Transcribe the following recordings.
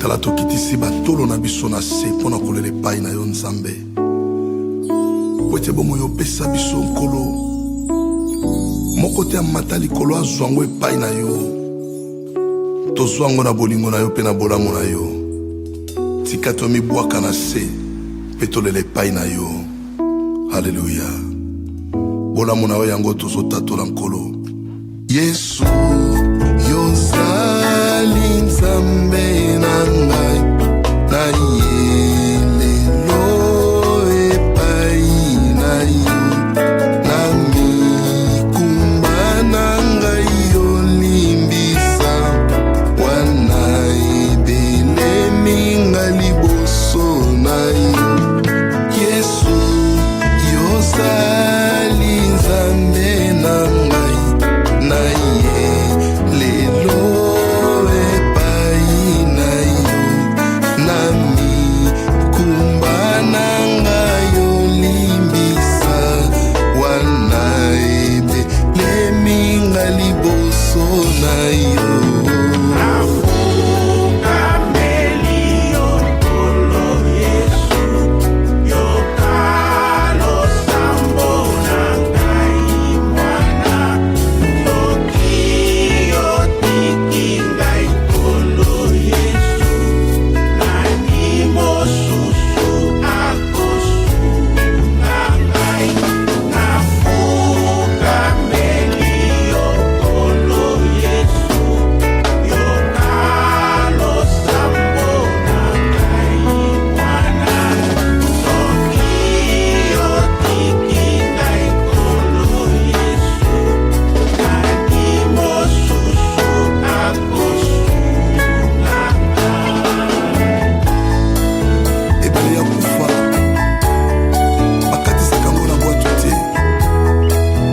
kala tokitisi batolo na biso na se mpo na kolela epai na yo nzambe po ete bomoi opesa biso nkolo moko te amata likolo azwa yango epai na yo tozwa yango na bolingo na yo mpe na bolamu na yo tika tomibwaka na se mpe tolela epai na yo. Haleluya. Bolamu na yo yango tozotatola nkolo Yesu yozali nzambe na ngai na ye lelo epai na yo na mikumba na ngai yolimbisa wana ebelemi nga liboso na yo Yesu yozali nzambe na ngai na ye lelo epai na yo na mikumba na ngai yolimbisa wana ebelemi nga liboso na yo.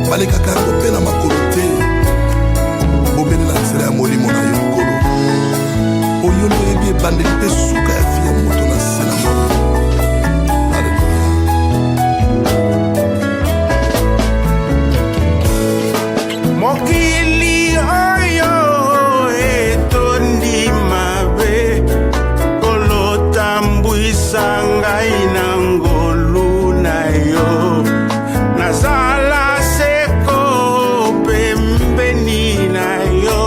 balekaka yango mpe na makolo te bobelela nzela ya molimo na yo nkolo oyo noyebi ebandeli mpe suka ya vi ya moto na se na moko. Mokili oyo etondi mabe kolotambwisa ngai na ngolu na yo nazala seko pembeni na yo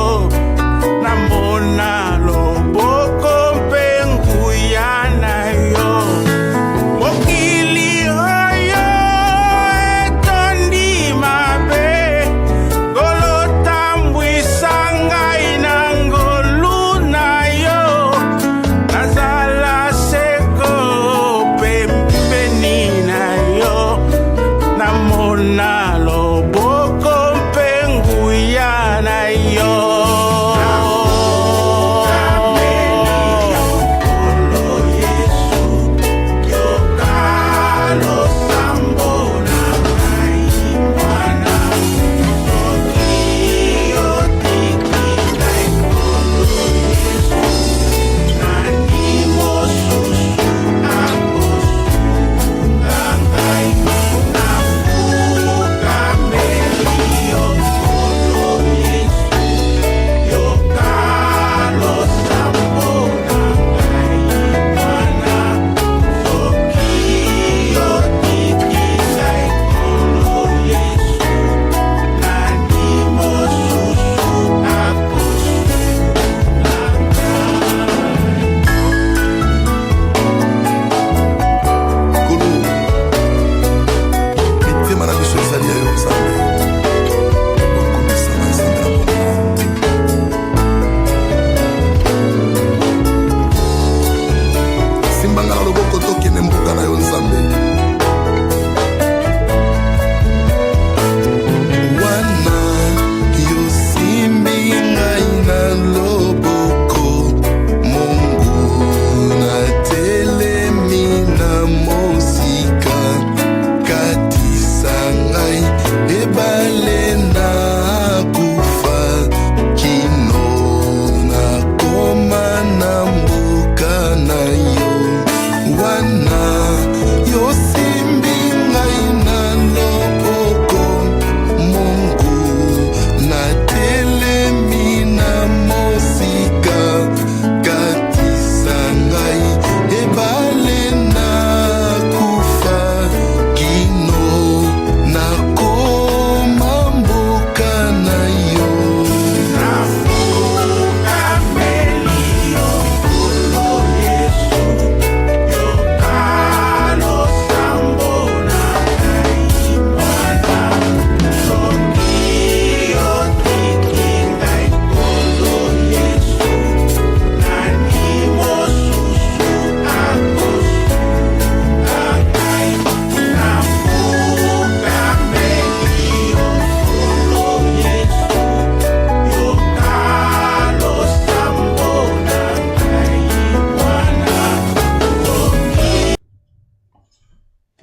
namona loboko mpe nguya na yo mokili oyo etondi mabe kolotambwisa ngai na ngolu na yo nazala seko pembeni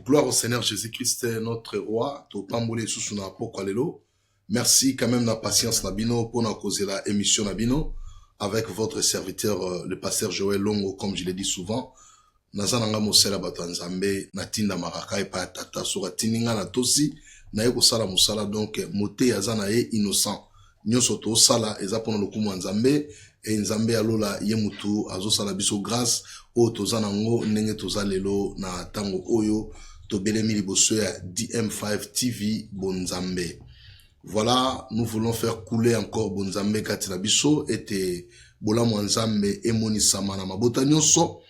Gloire au Seigneur Jésus-Christ, notre roi. Merci quand même de la patience Nabino pour nous causer la émission Nabino avec votre serviteur, le pasteur Joël Longo, comme je l'ai dit souvent. Nazananga mosela batanzambe natinda maraka et pa tata sura tininga na tosi na yeko sala musala donc moté yazana ye innocent. Nyoso to sala eza pona lokumu nzambe et nzambe alola ye mutu azo sala biso grâce o tozana ngo ndenge tozalelo na tango oyo to belemi liboso ya DM5 TV bonzambe. Voilà, nous voulons faire couler encore bonzambe katina biso ete bola mwanzambe emoni samana mabota nyonso.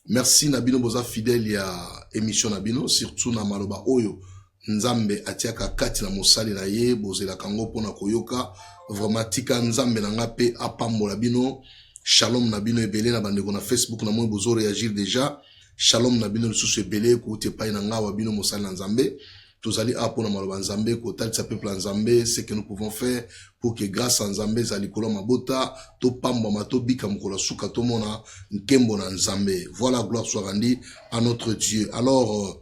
Merci Nabino boza fidèle ya émission Nabino surtout na maloba oyo nzambe atiaka kati na mosali na ye bozela kango pona koyoka vraiment tika nzambe na ngape apambola bino. Shalom Nabino ebele na bandeko na Facebook na moi bozo réagir déjà. Shalom Nabino lisusu ebele ko te pai na ngawa bino mosali na nzambe. Tozali apona maloba nzambe ko talisa peuple nzambe ce que nous pouvons faire pour que grâce à nzambe zali kolo mabota to pamba mato bika mkola suka to mona nkembo na nzambe. Voilà, gloire soit rendue à notre Dieu. Alors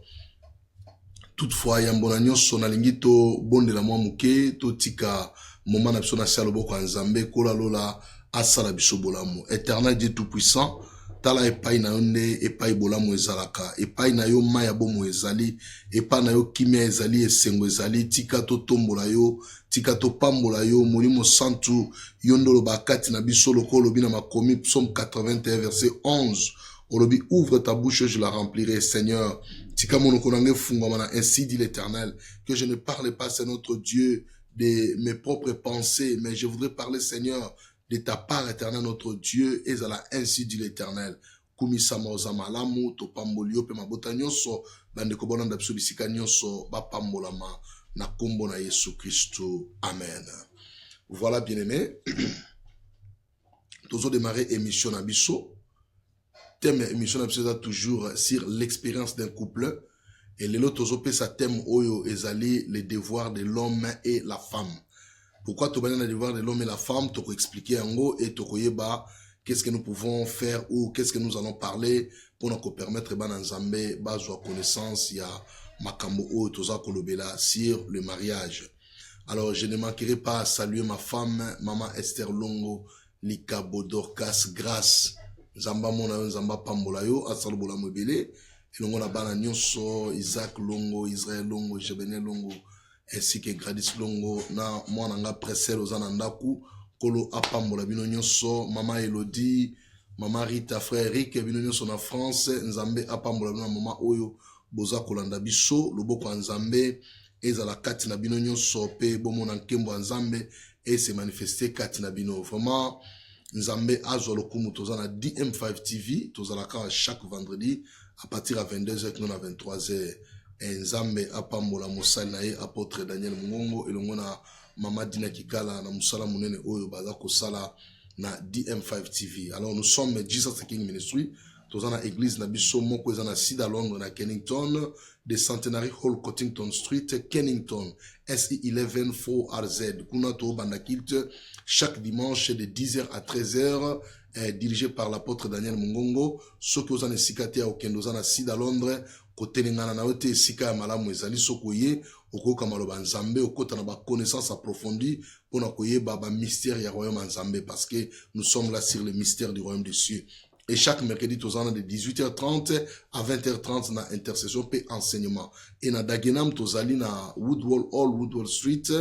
toutefois yambona nyonso na lingito bonde la mwa muke to tika moment na biso na sala boko nzambe kola lola asala biso bolamu. Éternel Dieu tout puissant, tala epai na yonde epai bolamu ezalaka epai na yo maya bomo ezali epai na yo kimia ezali esengo ezali tika to tombola yo tika to pambola yo molimo santu yondolo bakati na biso lokolo bina makomi psaume 81 verset 11 olobi ouvre ta bouche je la remplirai Seigneur tika monoko nange fungwama ainsi dit l'Éternel que je ne parle pas c'est notre Dieu de mes propres pensées mais je voudrais parler Seigneur de ta part, éternel, notre Dieu, et à la ainsi dit l'Éternel. Kumisama ozamalamu, to pambolio, pe mabota nyonso, bande kobona ndapso bisika nyonso, ba pambolama, na kombo na Yesu Christo. Amen. Voilà, bien-aimés. Tozo démarrer émission Nabiso. Thème émission Nabiso est toujours sur l'expérience d'un couple. Et le lot tozo pe sa thème oyo ezali les devoirs de l'homme et la femme. Pourquoi tu vas dans le devoir de l'homme et la femme, tu vas expliquer en gros et tu vas qu'est-ce que nous pouvons faire ou qu'est-ce que nous allons parler pour nous permettre de nzambe bazwa connaissance ya makambo o toza kolobela sur le mariage. Alors je ne manquerai pas à saluer ma femme, maman Esther Longo, Lika Bodorkas Grâce, Nzamba mona nzamba pambola yo asalo bola mobele, elongo na bana nyonso Isaac Longo, Israël Longo, Jebene Longo ainsi que Gradis Longo na mwana nga presel ozana ndaku kolo apambola bino nyonso mama Elodie mama Rita frère Eric bino nyonso na France nzambe apambola bino mama oyo boza kolanda biso loboko nzambe ezala kati na bino nyonso pe bomona nkembo nzambe et se manifester kati na bino vraiment nzambe azwa lokumu tozana DM5 TV tozala ka chaque vendredi à partir à 22h non à 23h. Nzambe apambola mosali na ye apôtre Daniel Mungongo elongo na mama Dina Kikala na musala munene oyo baza kosala na DM5 TV. Alors nous sommes Jesus King Ministry tozana église na biso moko ezana sida Londres na Kennington de Centenary Hall Cottington Street Kennington SE 11 4RZ kuna to banda kilte chaque dimanche de 10h à 13h dirigé par l'apôtre Daniel Mungongo ceux qui ozana sikate ya okendo na sida Londres côté ngana na ote sika ya malamu ezali sokoye okoka maloba nzambe okota na ba connaissance approfondie pona koyeba ba mystère ya royaume nzambe parce que nous sommes là sur le mystère du royaume des cieux. Et chaque mercredi tozana de 18h30 à 20h30 na intercession pe enseignement et na Dagenham tozali na Woodwall Hall Woodwall Street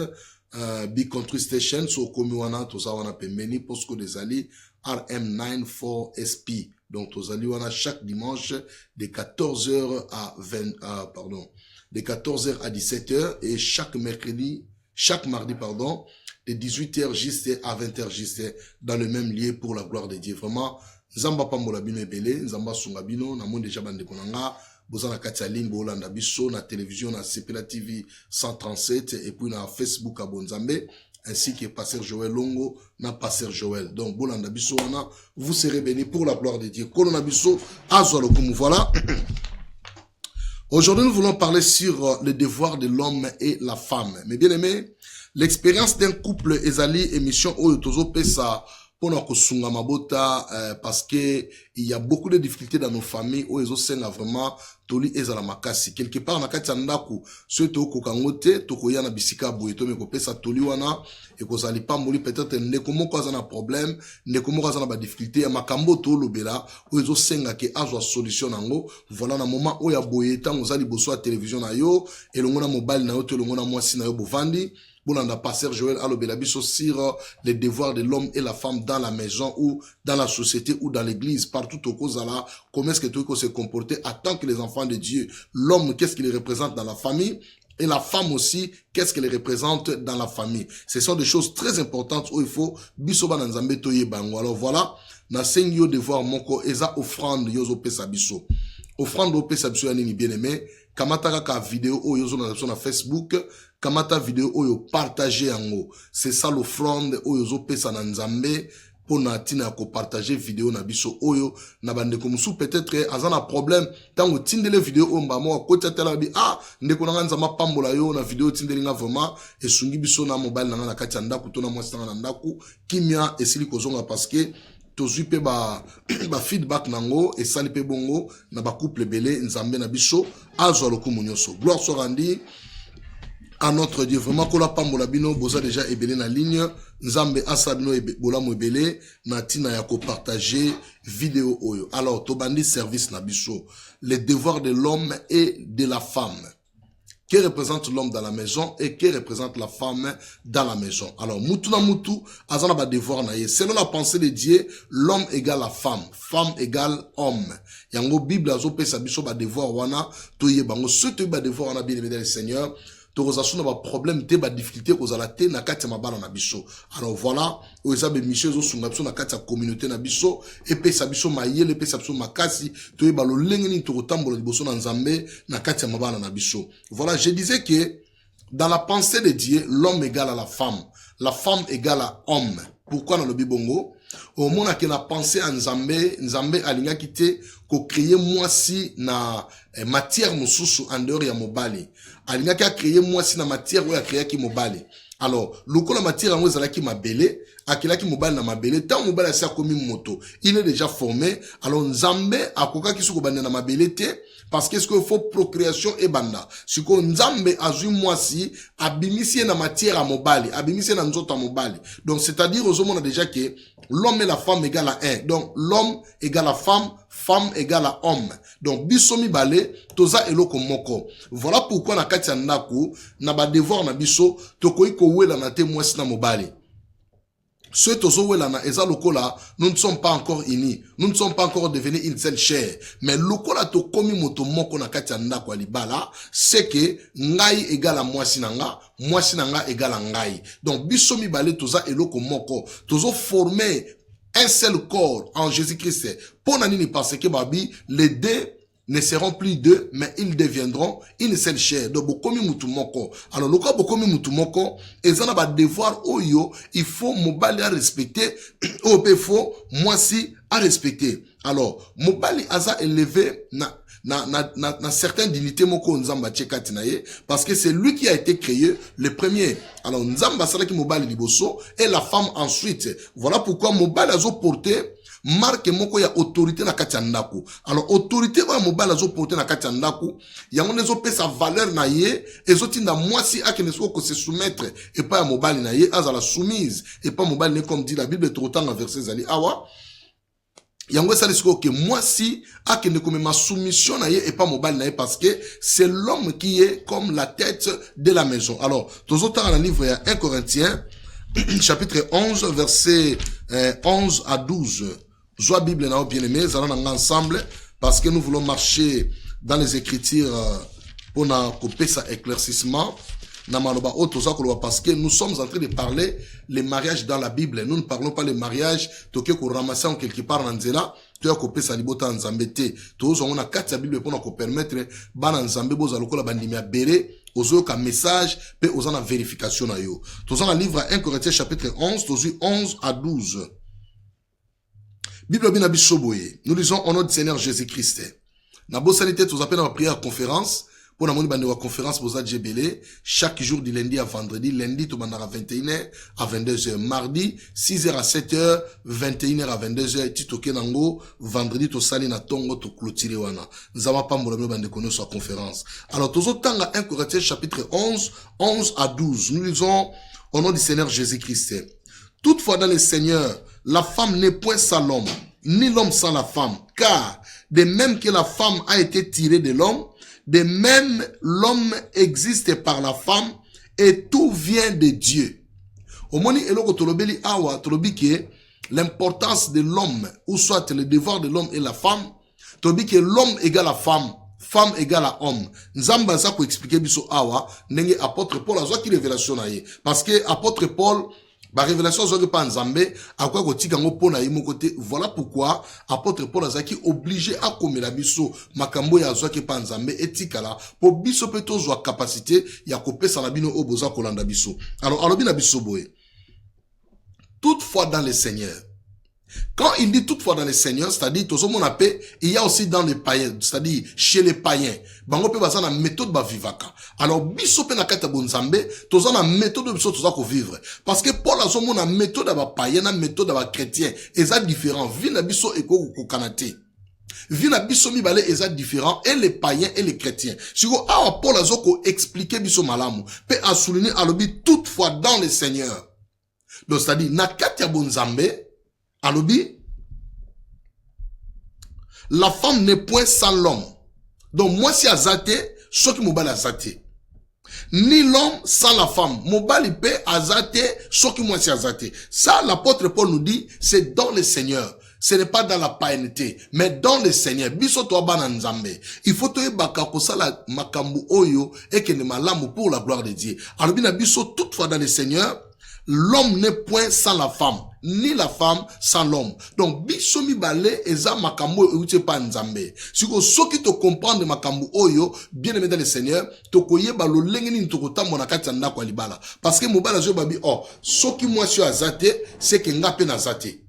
Big Country Station so komi wana tozawana pembeni posko desali RM94SP. Donc, tozali wana chaque dimanche de 14h à de 14h à 17h et chaque mardi, de 18h juste à 20h juste dans le même lieu pour la gloire de Dieu. Vraiment, Nzamba pambola bino ebele, Nzamba sunga bino, na monde déjà bande konanga, bozana katialine bolanda biso na télévision na CPLA TV 137 et puis na Facebook à Bonzambe. Ainsi que Pasteur Joël Longo, na Pasteur Joël. Donc, Bolanda Bisso, vous serez bénis pour la gloire de Dieu. Kolona Bisso, Azolokumu. Voilà. Aujourd'hui, nous voulons parler sur le devoir de l'homme et la femme. Mais bien aimé, l'expérience d'un couple, ezali, émission, Oyo Tozo Pesa, parce que il y a beaucoup de difficultés dans nos familles où ils ont vraiment toli ezala makasi quelque part na kati ya ndako so to kokango te to koya na bisika boye to me kopesa toli wana et kozali pamboli peut-être ndeko moko aza na problème ndeko moko aza na ba difficulté ya makambo to lobela o ezo senga ke azwa solution nango voilà na moment o ya boye tango zali boso ya télévision na yo elongo na mobile na yo to elongo na mwasi na yo bovandi. Bonanda pasteur Joël Alobelabiso sur les devoirs de l'homme et la femme dans la maison ou dans la société ou dans l'église, partout au Kozala, comment est-ce que tu peux se comporter en tant que les enfants de Dieu. L'homme, qu'est-ce qu'il représente dans la famille? Et la femme aussi, qu'est-ce qu'elle représente dans la famille? Ce sont des choses très importantes où il faut bisoba nanzambe toye bango. Alors voilà, na sengyo devoir moko eza offrande yozo pesa biso. Offrande au pesa biso yanini bien aimé. Kamata ka vidéo o yozo na Facebook. Kamata vidéo oyo partager yango. C'est ça l'offrande oyo zo pesa na nzambe pour na tina ko partager vidéo na biso oyo na bande ko musu peut-être azana problème tango tindele vidéo o mbamo akota tela bi ndeko na nzama pambola yo na vidéo tindelinga vraiment esungi biso na mobile na kati ya ndako to na mwasi na ndako kimia esili kozonga parce que tozui pe ba feedback nango esali pe bongo na ba couple belé nzambe na biso azwa lokumu nyoso. Gloire soit rendue à notre Dieu. Vraiment, qu'on la pambola bino, boza déjà ebelé na ligne. Nzambe asabino bola mo ebelé, na tina yako partager vidéo oyo. Alors, tobandi service na biso. Les devoirs de l'homme et de la femme. Qui représente l'homme dans la maison et qui représente la femme dans la maison. Alors, mutu na mutu, azana ba devoir na ye. Selon la pensée de Dieu, l'homme égale la femme. Femme égale homme. Yango Bible azo pesa biso ba devoir wana, toye bango. Ce to ba devoir wana bien aimé le Seigneur. Torozasuna ba problème te ba difficulté kozala te na kati ya mabala na biso. Alors voilà, oza be michel zo sunga biso na kati ya communauté na biso et pesa biso mayele pesa biso makasi to yeba lo lenge ni tokotambola liboso na nzambe na kati ya mabala na biso. Voilà, je disais que dans la pensée de Dieu, l'homme égale à la femme égale à homme. Pourquoi dans le bibongo? Au moment que la pensée en Nzambe alinga kite ko créer mwasi na matière mususu en dehors ya mobali. Alinga ka créer mwasi na matière ou ya créer ki mobali. Alors, loko la matière ngo ezalaki mabele, akilaki mobali na mabele, tant mobali asa komi moto, il est déjà formé. Alors Nzambe akoka kisuko banda na mabele te parce que ce qu'il faut procréation et banda. Siko Nzambe azui mwasi abimisi na matière à mobali, abimisi na nzoto à mobali. Donc c'est-à-dire aux hommes on a déjà que l'homme et la femme égale à 1. Donc l'homme égale à femme, femme égale à homme. Donc biso mi balé toza eloko moko. Voilà pourquoi na kati ya ndako na ba devoir na biso tokoyi ko wela na te mwasi na mobali. Ceux tozo wela na eza lokola, nous ne sommes pas encore unis, nous ne sommes pas encore devenus une seule chair. Mais lokola to komi moto moko na kati ya ndako alibala, c'est que ngai égale à mwasi na nga égale à ngai. Donc biso mi balé toza eloko moko, tozo former un seul corps en Jésus-Christ. Pour nanini parce que babi les deux ne seront plus deux, mais ils deviendront une seule chair. Donc, bokomi mutumoko. Alors, le cas bokomi mutumoko, et ça n'a pas devoir oyo, il faut mobali à respecter, ou il faut mwasi à respecter. Alors, mobali aza élevé na certaines dignités moko nzamba tchekati na ye, parce que c'est lui qui a été créé le premier. Alors, nzamba salaki mobali liboso, et la femme ensuite. Voilà pourquoi mobali azo porté marque moko ya autorité na kati ya ndako. Alors autorité oya mobali azo porter na kati ya ndako, yango nezo pesa valeur na ye, ezotinda mwasi akene soko ko se soumettre et pas ya mobali na ye azala soumise et pas mobali ne comme dit la Bible trotanga verset zali awa. Yango sali siko ke mwasi akene comme ma soumission na ye et pas mobali na ye parce que c'est l'homme qui est comme la tête de la maison. Alors tozotanga na livre ya 1 Corinthiens chapitre 11 verset 11 à 12. Joie Bible n'a bien aimé, nous allons ensemble parce que nous voulons marcher dans les Écritures pour couper ça éclaircissement. Parce que nous sommes en train de parler les mariages dans la Bible. Nous ne parlons pas les mariages qu'on ramasse en quelque part dans Zela. Tu as coupé sa libota en Zambété. Tous on a quatre Bible pour nous permettre ban en Zambé boza lokola bandimia béré aux ka message pe aux en vérification na yo. Tous on a livre 1 Corinthiens chapitre 11, tous 11 à 12. Bible bien bisoboye. Nous lisons au nom du Seigneur Jésus-Christ. Na bosalité tous appelle en prière conférence. Pour la bande de conférence pour ça Djebele, chaque jour du lundi à vendredi, lundi tout bandara 21h à 22h, mardi 6h à 7h, 21h à 22h, tito kenango, vendredi to sali na tongo to clôturer wana. Nzama pa mbola bande kono sur conférence. Alors tozo tanga 1 Corinthiens chapitre 11, 11 à 12. Nous lisons au nom du Seigneur Jésus-Christ. Toutefois dans le Seigneur, la femme n'est point sans l'homme, ni l'homme sans la femme, car de même que la femme a été tirée de l'homme, de même l'homme existe par la femme, et tout vient de Dieu. Au moment où tolobeli awa tolobi que l'importance de l'homme, ou soit le devoir de l'homme et la femme, tolobi que l'homme égale la femme, femme égale à homme. Nzamba za ko expliquer biso awa nenge apôtre Paul a qui révélation na ye, parce que apôtre Paul ba révélation zoke pa nzambe akwa ko tika ngo pona ye mon côté. Voilà pourquoi apôtre Paul azaki obligé à komela biso makambo ya zoke pa nzambe etikala po biso peto zo capacité ya kopesa na bino oboza kolanda biso. Alors alobi na biso boye, toutefois dans le Seigneur. Quand il dit toutefois dans le Seigneur, c'est-à-dire tout ce monde appelle, il y a aussi dans les païens, c'est-à-dire chez les païens. Bango pe baza na méthode ba vivaka. Alors biso pe na kata bonzambe, toza na méthode biso toza ko vivre. Parce que Paul a son na méthode ba païen, na méthode ba chrétien, eza différent. Vi na biso eko ko kanate. Vi na biso mi balé eza différent, et les païens et les chrétiens. Siko awa Paul a ko expliquer biso malamu, pe a souligner alobi toutefois dans le Seigneur. Donc c'est-à-dire na kata bonzambe, alobi, la femme n'est point sans l'homme. Donc moi si azate, ce qui mobile azate. Ni l'homme sans la femme. Mobile peut azate, ce qui moi si azate. Ça l'apôtre Paul nous dit, c'est dans le Seigneur. Ce n'est pas dans la païenté, mais dans le Seigneur. Biso to bana nzambe. Il faut te baka ko sala makambu oyo et que ne malamu pour la gloire de Dieu. Alors bina biso toutefois dans le Seigneur, l'homme n'est point sans la femme, ni la femme sans l'homme. Donc, biso mi bale eza makambo euti pa nzambe. Siko soki to comprendre makambo oyo, bien aimé dans le Seigneur, to koyeba lo lengeni to kotambo na kati ya ndako ya libala. Parce que mobala zo babi oh, soki moi si azate, c'est que nga pe na zate.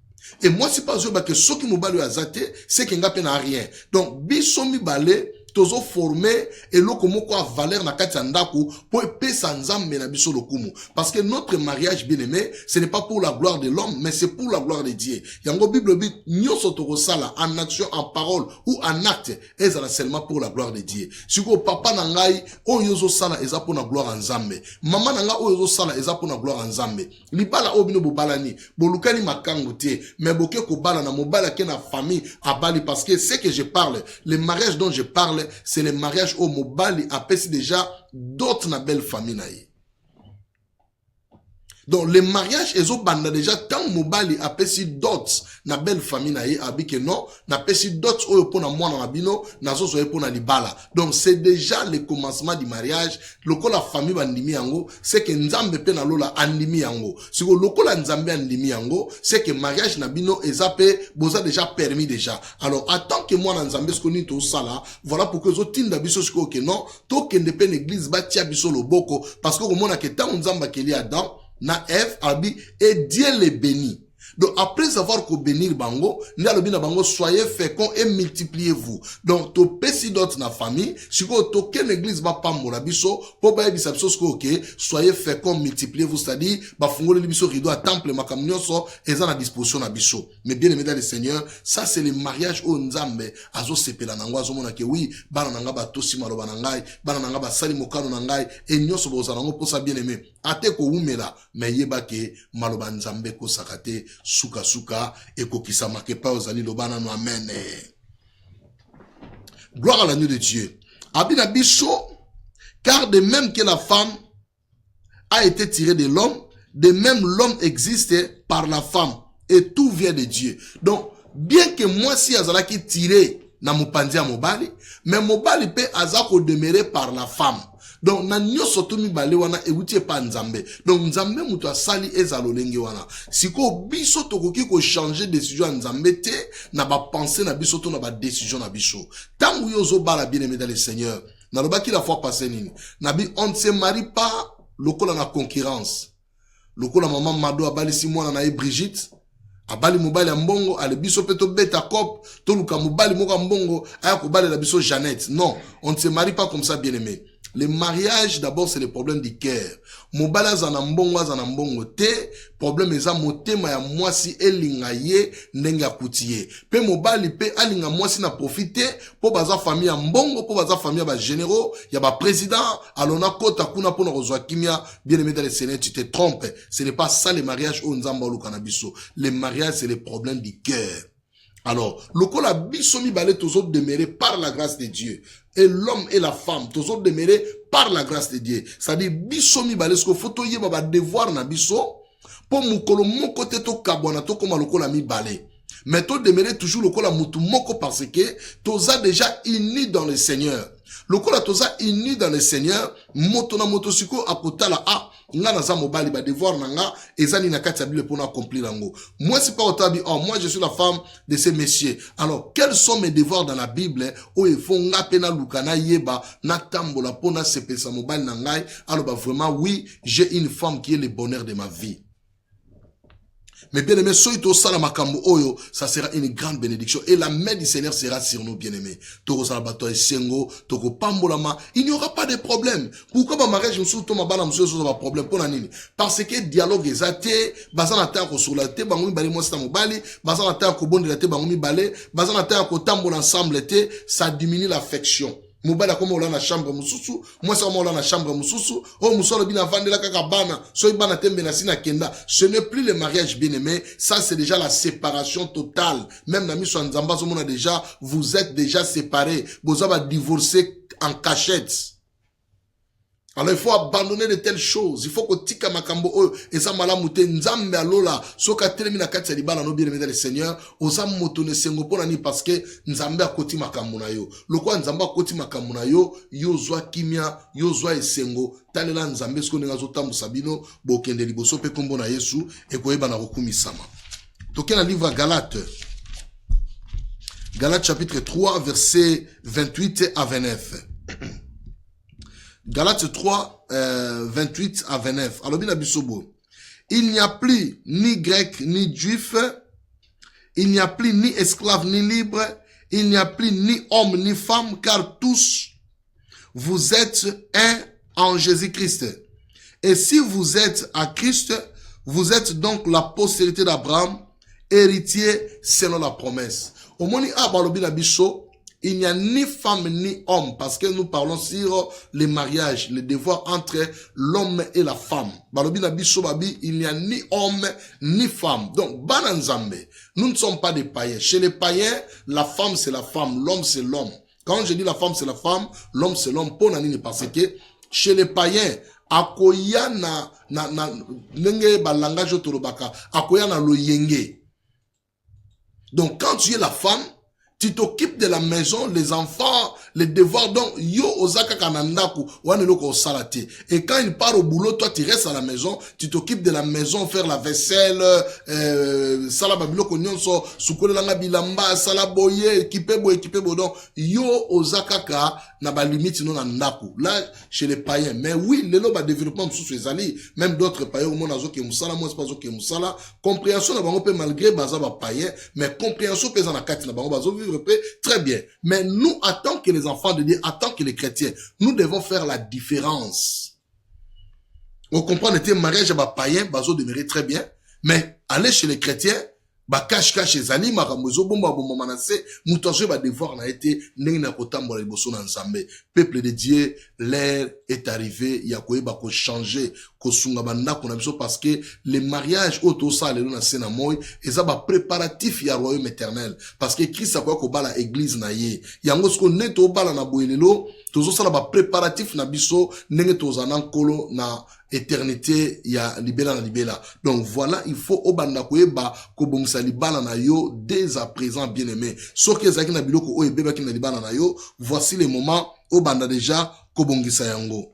Et moi si pas zo ba que soki mobala azate, c'est que nga pe na rien. Donc, biso mi bale tozo formé et loko moko a valeur na kati ndako po epesa nzambe na biso lokumu. Parce que notre mariage bien aimé, ce n'est pas pour la gloire de l'homme, mais c'est pour la gloire de Dieu. Yango Bible dit nyoso toko sala en action, en parole ou en acte, ezala seulement pour la gloire de Dieu. Siko papa na ngai oyo zo sala eza pour la gloire nzambe. Mama na ngai oyo zo sala eza pour la gloire nzambe. Libala obino bobalani, bolukani makango te, mais boke ko bala na mobala ke na famille abali parce que c'est que je parle, le mariage dont je parle c'est le mariage au mobali apesi déjà d'autres na belle famille naïe. Donc le mariage ezo banda déjà tant mobali apesi d'autres na belle famille naïe abi que non na pesi d'autres oyo pona mwana na bino nazo zo pona libala. Donc c'est déjà le commencement du mariage. Loko la famille bandimi yango c'est que nzambe pe na lola andimi yango. Siko loko la nzambe andimi yango c'est que mariage na bino ezape boza déjà permis déjà. Alors attends que moi na nzambe ce qu'on to sala, voilà pourquoi zo tinda biso siko que non to kende pe l'église ba tia biso loboko parce que komona que tant nzamba keli Adam na Ève abi et Dieu les bénit. Donc après avoir ko bénir bango, ni alobi na bango soyez féconds et multipliez-vous. Donc to pesi d'autres na famille, siko to ken église ba pambola biso po ba ebisa biso siko OK, soyez féconds, multipliez-vous, c'est-à-dire ba fungole biso rideau à temple makamnyoso eza na disposition na biso. Mais bien aimé dans le Seigneur, ça c'est le mariage au nzambe azo sepela na ngwa zo mona ke oui, bana nanga ba tosi maloba na ngai, bana nanga ba sali mokano na ngai et nyoso boza nango posa bien aimé. Ate ko umela mais yeba ke maloba nzambe ko sakate suka suka et kokisa marqué pas aux années lobana no amen. Gloire à l'agneau de Dieu. Abina biso, car de même que la femme a été tirée de l'homme, de même l'homme existe par la femme et tout vient de Dieu. Donc bien que moi si azala qui tiré na mopandi ya mobali, mais mobali pe azako demeurer par la femme. Donc na nyoso to mibale wana ewuti pa nzambe. Donc nzambe muto asali ezalo lenge wana. Siko biso tokoki ko changer décision nzambe te na ba penser na biso to na ba décision na biso. Tangu yozo bala bien aimé dans le Seigneur. Na lobaki la fois passée nini. Nabi on ne se marie pas lokola na concurrence. Lokola maman Mado abali si mwana na Brigitte. abali mobali ya mbongo ale biso pe to beta cop to luka mobali moko mbongo aya ko bale la biso Jeannette. Non, on ne se marie pas comme ça, bien aimé. Le mariage d'abord c'est le problème du cœur. Mobali azana mbongo te, problème eza motema ya mwasi elinga ye ndenge akutie. Pe mobali pe alinga mwasi na profiter po baza famille ya mbongo, po baza famille ya ba généraux, ya ba président, alona kota kuna pona kozwa kimia, bien aimé dans le Seigneur, tu te trompes. Ce n'est pas ça le mariage au nzamba luka na biso. Le mariage c'est le problème du cœur. Alors, le col a bisomi balé tous autres demeurés par la grâce de Dieu. Et l'homme et la femme, tous autres demeurés par la grâce de Dieu. C'est-à-dire, bisomi balé, ce qu'il faut y avoir devoir na biso, pour moukolo mon côté to kabwana to comme le col a mis balé. Mais to demeurer toujours le col a moutou moko parce que tous a déjà unis dans le Seigneur. Le col a tous a unis dans le Seigneur, moto na motosiko akota la a, nga na za mobali ba devoir na nga ezani na kati ya Bible pour accomplir ngo. Moi c'est pas otabi oh moi je suis la femme de ces messieurs. Alors quels sont mes devoirs dans la Bible où il faut nga pena lukana yeba na tambola pona sepesa mobali na ngai alors bah vraiment oui, j'ai une femme qui est le bonheur de ma vie. Mais bien aimé, soito sala makambo oyo, ça sera une grande bénédiction. Et la main du Seigneur sera sur nous, bien aimé. Toko sala bato esengo, toko pambolama, il n'y aura pas de problème. Pourquoi ma mariage me souto ma bana monsieur sur pas problème pour nini? Parce que dialogue ezate, bazana ta ko sur la te, bangomi bali mo sta mobali, bazana ta ko bondi la te bangomi balé, bazana ta ko tambola ensemble te, ça diminue l'affection. Mobala comme on l'a na chambre mususu, moi ça on l'a na chambre mususu, oh musolo bina vandela kaka bana, so ibana tembe na sina kenda. Ce n'est plus le mariage bien aimé, ça c'est déjà la séparation totale. Même na miso nzamba so mona déjà, vous êtes déjà séparés, vous avez divorcé en cachette. Alors il faut abandonner de telles choses. Il faut que tika makambo oyo eza malamu te nzambe alola soka telemi na kati ya libala no bien aimé dans le Seigneur oza motone sengo pona ni parce que nzambe akoti makambo na yo. Lokwa nzambe akoti makambo na yo yo zwa kimia yo zwa esengo talela nzambe siko ndenge azotambusa bino bokende liboso pe kombo na Yesu ekoyeba na kokumisama. Toke na livre Galate. Galate chapitre 3 verset 28 à 29. Galates 3, 28 à 29. Alors, bien abisobo. Il n'y a plus ni grec ni juif. Il n'y a plus ni esclave ni libre. Il n'y a plus ni homme ni femme, car tous, vous êtes un en Jésus-Christ. Et si vous êtes à Christ, vous êtes donc la postérité d'Abraham, héritier selon la promesse. Au moni abalobi abiso. Il n'y a ni femme ni homme, parce que nous parlons sur le mariage, le devoir entre l'homme et la femme. Il n'y a ni homme ni femme. Donc, bananzambe, nous ne sommes pas des païens. Chez les païens, la femme c'est la femme, l'homme c'est l'homme. Quand je dis la femme c'est la femme, l'homme c'est l'homme, pour nanini, parce que chez les païens, akoya nenge balangage otolobaka, akoya na loyenge. Donc, quand tu es la femme, tu t'occupes de la maison, les enfants, les devoirs. Donc, yo ozaka kanandaku, waneloko salate. Et quand il part au boulot, toi, tu restes à la maison, tu t'occupes de la maison, faire la vaisselle, salababiloko nyonso, sukole langa bilamba, salaboye, équipebo. Donc, yo ozaka ka, na ba limite non nandaku. Là, chez les païens. Mais oui, le ba développement sous les alliés, même d'autres païens, au monde azo ke musala, moi, c'est pas zo ke musala. Compréhension na bango pe malgré baza ba païens, mais compréhension pe na kati na bango bazo vivre très bien. Mais nous, en tant que les enfants de Dieu, en tant que les chrétiens, nous devons faire la différence. On comprend que le mariage à païen, bazo demeurer très bien, mais aller chez les chrétiens, ba cache les amis, maramozo bomba bomba manase, moutonje ba devoir na été nena kotambola liboso na nzambe. Peuple de Dieu, l'ère est arrivée, yakoye ba ko changer, ko sunga banda ko na biso parce que le mariage auto ça le na sena moy, eza ba préparatif ya royaume éternel parce que Christ akoya ko bala église na ye. Yango sko neto bala na boyelelo, tozo sala ba préparatif na biso ndenge tozana nkolo na éternité ya libela na libela. Donc voilà, il faut obanda koyeba ko bongisa libala na yo dès à présent bien aimé. Soki ezaki na biloko o ebeba ki na libala na yo, voici les moments obanda déjà ko bongisa yango.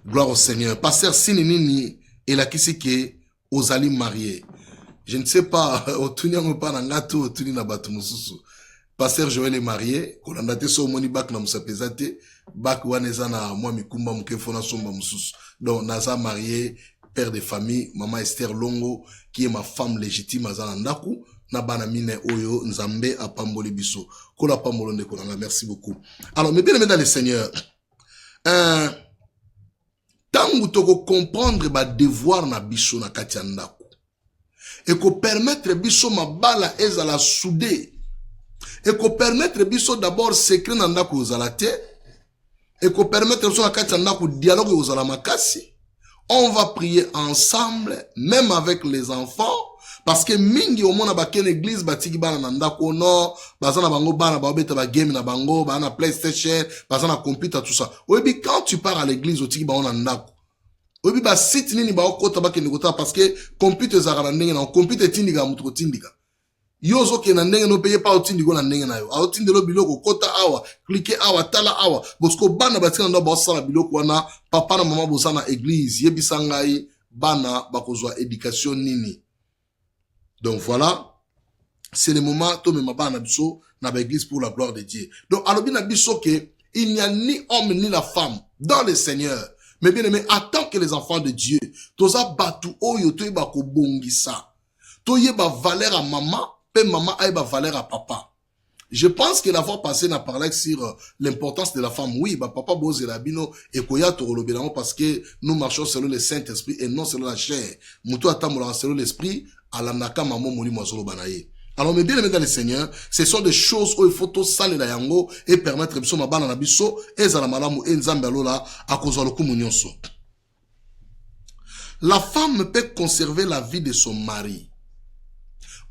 Gloire au Seigneur. Pasteur Sinini et la kisike ozali marié. Je ne sais pas, otunya ngopa na ngato otuni na batu mususu. Pasteur Joël est marié, kolanda te so moni bak na musapeza te, bak waneza na mwa mikumba mukefona somba mususu. Donc naza marié père de famille, maman Esther Longo, qui est ma femme légitime à Zanandaku, na bana mine oyo, nzambe a pamboli biso. Kola pambolonde konanga, merci beaucoup. Alors, mes bien-aimés dans le Seigneur, tangu toko comprendre ba devoir na biso na kati ya ndako. Et ko permettre biso mabala ezala soudé. Et ko permettre biso d'abord secret na ndako ozala te. Et ko permettre biso na kati ya ndako dialogue ozala makasi. On va prier ensemble, même avec les enfants, parce que mingi au monde ba ken église batiki bana na ndako no, bazana bango bana ba beta ba game na bango, bana PlayStation, bazana computer tout ça. Obi quand tu pars à l'église otiki ba na ndako. Obi ba site nini ba okota ba ken kota parce que computer za na ndenge na computer tindika mutu tindika. Yozo ke na ndenge no paye pa otindiko na ndenge na yo. A otindelo biloko kota awa, cliquer awa, tala awa. Bosko bana batika ndo ba sala biloko wana papa na mama bozana église yebisa ngai bana bakozwa éducation nini. Donc voilà, c'est le moment to me mabana biso na ba église pour la gloire de Dieu. Donc alobi na biso ke il n'y a ni homme ni la femme dans le Seigneur. Mais bien aimé, attends que les enfants de Dieu, toza batu oyo to yeba ko bongisa. To yeba valeur à maman, pe maman ayeba valeur à papa. Je pense que la fois passée n'a parlé sur l'importance de la femme. Oui, bah papa boze la bino et koya to rolobelamo parce que nous marchons selon le Saint-Esprit et non selon la chair. Muto atamola selon l'esprit, alanaka maman moli mwazolo banaye. Alors, mes bien-aimés dans le Seigneur, ce sont des choses où il faut tout saler la yango et permettre biso mabana na biso et zalamalamu et nzambe alola à cause de l'okumunionso. La femme peut conserver la vie de son mari.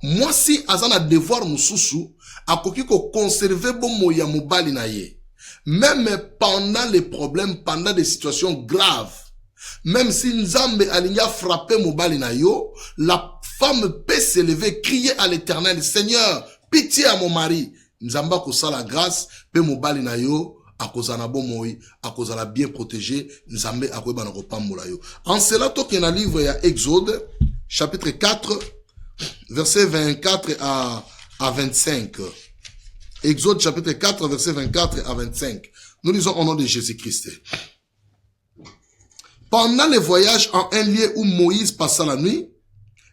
Moi, si azana devoir mususu, akoki ko conserver bon moya mobali na ye. Même pendant les problèmes, pendant des situations graves, même si nzambe alinya frappé mobali na yo, la femme peut s'élever, crier à l'Éternel, Seigneur, pitié à mon mari. Nzamba kosa la grâce, pe mobali na yo, a cause na bon moi, a cause la bien protégé, nzambe a koeba na kopambola yo. En cela, to ke na livre ya Exode, chapitre 4, verset 24 à 25. Exode chapitre 4, verset 24 à 25. Nous lisons au nom de Jésus-Christ. Pendant le voyage en un lieu où Moïse passa la nuit,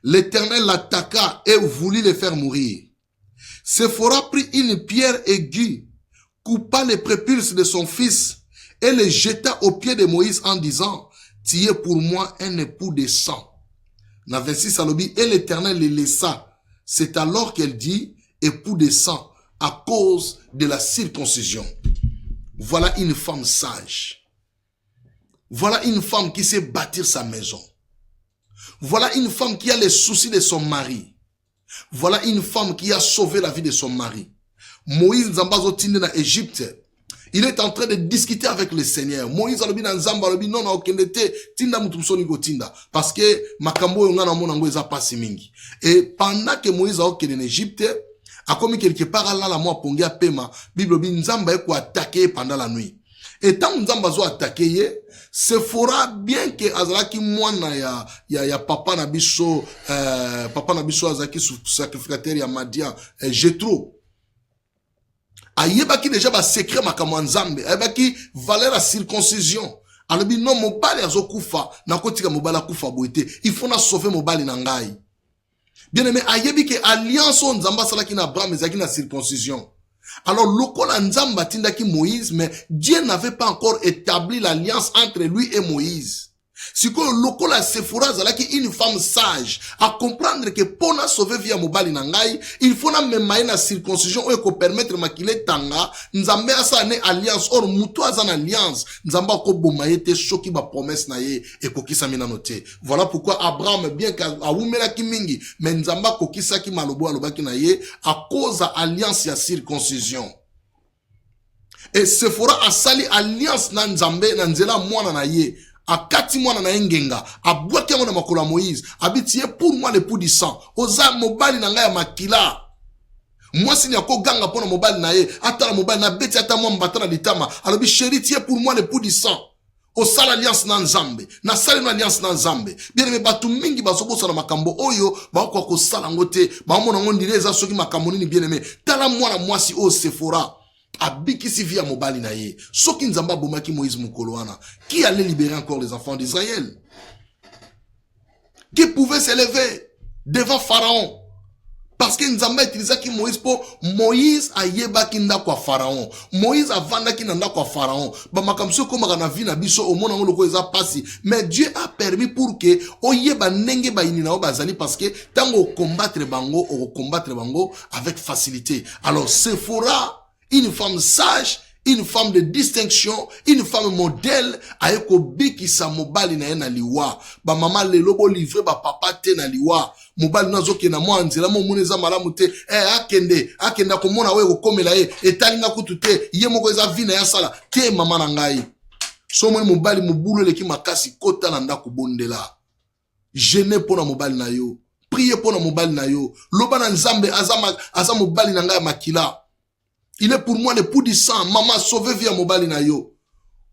l'Éternel l'attaqua et voulut le faire mourir. Séphora prit une pierre aiguë, coupa les prépuces de son fils et le jeta aux pieds de Moïse en disant, « Tu es pour moi un époux de sang. » Dans 26 alobi, et l'Éternel le laissa. C'est alors qu'elle dit, « Époux de sang » à cause de la circoncision. Voilà une femme sage. Voilà une femme qui sait bâtir sa maison. Voilà une femme qui a les soucis de son mari. Voilà une femme qui a sauvé la vie de son mari. Moïse Nzambazo tinde na Égypte. Il est en train de discuter avec le Seigneur. Moïse alobi na Nzamba alobi non na okendete tinda mutumsoni go tinda parce que makambo yo ngana mona ngo eza pasi mingi. Et pendant que Moïse a okende en Égypte, a commis quelque part là la moi pongia pema, Bible bi Nzamba eko attaquer pendant la nuit. Et tant Nzamba zo attaquer, se fera bien que azalaki mwana ya papa na biso azaki sacrificateur ya Madian, Jétro. Ayebaki déjà ba secret makamwa Nzambe, ayebaki valeur la circoncision. Alobi non mobali azokufa, na kotika mobali akufa boite. Il faut na sauver mobali na ngai. Bien aimé, ayebi que alliance on Nzamba salaki na Abraham ezaki na circoncision. Alors, lokola Nzamba tindaki Moïse, mais Dieu n'avait pas encore établi l'alliance entre lui et Moïse. Si que lokola Sephora zalaki une femme sage, à comprendre que pour na sauver via mobali nangai, il faut na memaye na circoncision ou ko permettre makile tanga, Nzambe asa ne alliance, or muto azan alliance, Nzamba ko bomaye te shoki ba promesse na ye, et ko kisa mina note. Voilà pourquoi Abraham, bien qu'à oumela ki mingi, mais Nzamba ko kisa ki malobo alobaki na ye, à cause de alliance ya circoncision. Et Sephora a sali alliance na Nzambe, na nzela mwana na ye, akati mwana na engenga abwaki yango na makolo ya Moïse abitiye pour moi l'époux du sang oza mobali na ngai ya makila mwasi ni akoganga pona mobali na ye atala mobali na beti ata mwa mbata na litama alobi chéri tie pour moi l'époux du sang osala alliance na Nzambe na sala na alliance na Nzambe bien aimé batu mingi bazokosa na makambo oyo bakwa ko sala ngote ba mona ngondire eza soki makambo nini bien aimé tala mwana mwasi o Sephora abikisi via mobali na ye. Soki Nzamba bomaki Moïse mukolo wana. Qui allait libérer encore les enfants d'Israël? qui pouvait s'élever devant Pharaon. Parce que Nzambe utilisa ki Moïse pour Moïse ayeba ki nda kwa Pharaon. Moïse avanda ki nda kwa Pharaon. Ba makamso ko magana vi na biso o mona ngolo ko eza pasi. Mais Dieu a permis pour que oyeba nenge ba inina o bazali parce que tango combattre bango avec facilité. Alors Sephora, une femme sage, une femme de distinction, une femme modèle, ayeko biki sa mobali na liwa. Ba mama lelo bo livre ba papa te na liwa. Mobali nazo ke na mo anzela mo muneza malamu te. Akenda ko mona we ko komela ye, etalinga kutu te, ye moko eza vina ya sala te mama na ngai. So mo mobali mobulu leki makasi kota na ndako bondela. Jeûner pona mobali na yo, prier pona mobali na yo. Loba na Nzambe aza mobali na ngai makila. Il est pour moi le pouls du sang. Maman sauve vie à mobali na yo.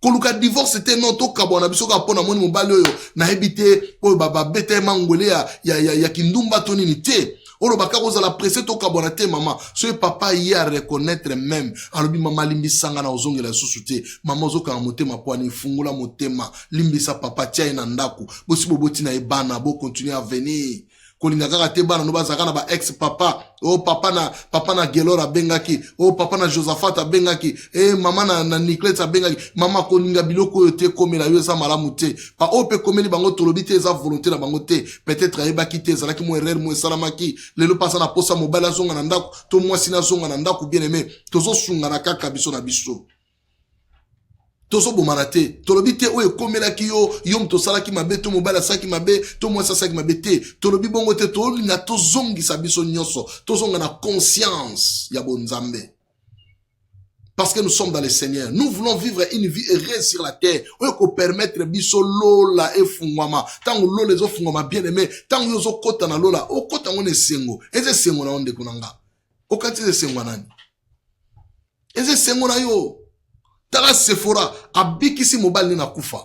Koluka divorce c'était non to kabona biso ka pona moni mobali yo na ebite po baba bete mangole ya kindumba tonini te. Olo baka koza la presse to kabona te maman. So papa y a reconnaître même. Alobi mama limbi sanga na ozongela susute. Mama zoka motema poani fungula motema. Limbi sa papa tia na ndaku. Bosi boboti na ebana bo continuer à venir. Kolinga kaka te bana no bazaka na ba ex papa papa na Gelora bengaki papa na Josaphat bengaki mama na Nicolette bengaki mama kolinga biloko yo te komela yo za malamu te pa ope komeli bango tolobi te za volonté na bango te peut-être ayebaki te zalaki mo erreur mo salamaki lelo pasa na posa mobala zonga na ndako to mwasi na zonga na ndako bien aimé tozo sunga na kaka biso na biso tozo bomanate tolobi te oye komela ki yo mto sala ki mabe to mobala saki mabe to mwasa saki mabe te tolobi bongo te to na tozongi sa biso nyonso tozonga na conscience ya bonzambe parce que nous sommes dans le Seigneur. Nous voulons vivre une vie heureuse sur la terre. Oye ko permettre biso lola e fungwama tango lola ezo fungwama bien aimé tango yozo kota na lola o kota ngone sengo eze sengo na onde kunanga o kanti eze sengo nani eze sengo na yo. Tala Sephora abikisi mobali na kufa.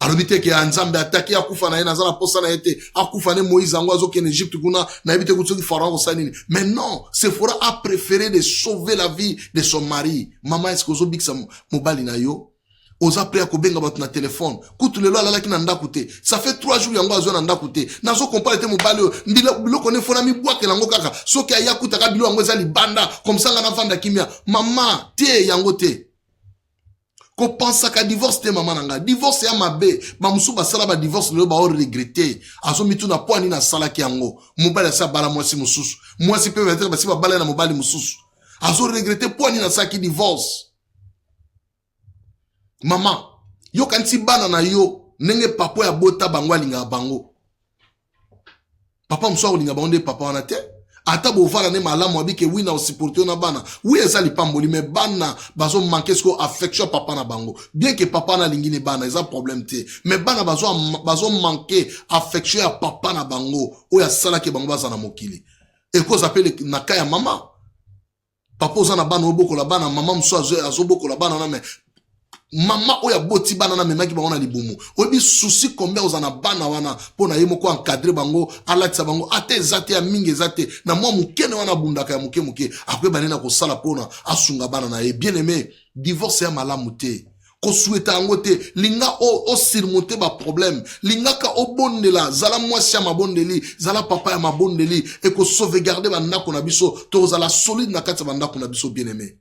Alobite ke Nzambe ataki akufa na yena zana posa na yete akufa ne Moïse ango azo ken Egypte kuna na ebite kutsoki Pharaon ko sanini. Mais non, Sephora a préféré de sauver la vie de son mari. Maman est-ce que ozo bikisa mobali na yo? Oza prea ko benga batu na téléphone. Kutu lelo alala ki na ndaku te. Ça fait 3 jours yango azo na ndaku te. Nazo compare te mobali yo. Ndila biloko ne fona mi bwake lango kaka. Soki ayakuta ka bilo yango eza libanda comme ça ngana vanda kimia. Mama te yango te. Ko pensa ka divorce te mama nanga divorce ya mabe ba musu ba sala ba divorce le ba o regretter azo mitu na poani na sala ki yango mobali sa bala mwasi mususu mwasi pe vetre ba si ba bala na mobali mususu azo regretter poani na saki divorce mama yo kanti bana na yo nenge papa ya bota bango alinga bango papa musu alinga bango nde papa wana te ata bovala ne malamu abike wina osupporter na bana oui ezali pamboli mais bana bazo manquer ce affection papa na bango bien que papa na lingine bana eza problème te mais bana bazo manquer affection ya papa na bango oya sala ke bango baza na mokili et cause appelle na kaya mama papa oza na bana oboko la bana mama mso azo boko la bana na mais mama oya boti bana na memaki bango na libumu obi souci combien ozana bana wana pona yemo ko encadrer bango alatisa bango ate zate ya mingi zate na mwa mukene wana bundaka ya muke akwe banena ko sala pona asunga bana na ye bien aimé divorce ya malamu te ko souhaita ngo te linga o surmonter ba problème linga ka o bondela zala mwasi ya mabondeli zala papa ya mabondeli et ko sauvegarder bandako na biso to zala solide na kati bandako na biso bien aimé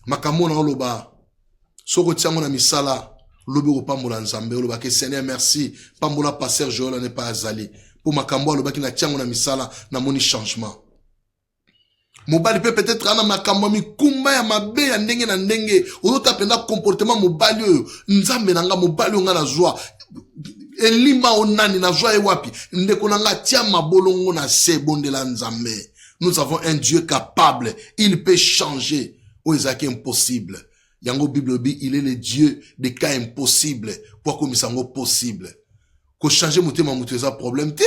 makamona oloba soko tiango na misala lobi ko pambola Nzambe oloba ke Seigneur merci pambola pasteur Joël n'est pas azali pour makambo aloba ki na tiango na misala na moni changement mobali peut-être ana makambo mi kumba ya mabe ya ndenge na ndenge ozota penda comportement mobali oyo Nzambe nanga mobali nga na joie elima onani na joie wapi ndeko nanga tia mabolongo na se bondela Nzambe. Nous avons un Dieu capable, il peut changer o ezaki impossible. Yango Bible bi, il est le Dieu des cas impossibles. Pourquoi comme ça possible? Ko changer motema mutu eza problème te.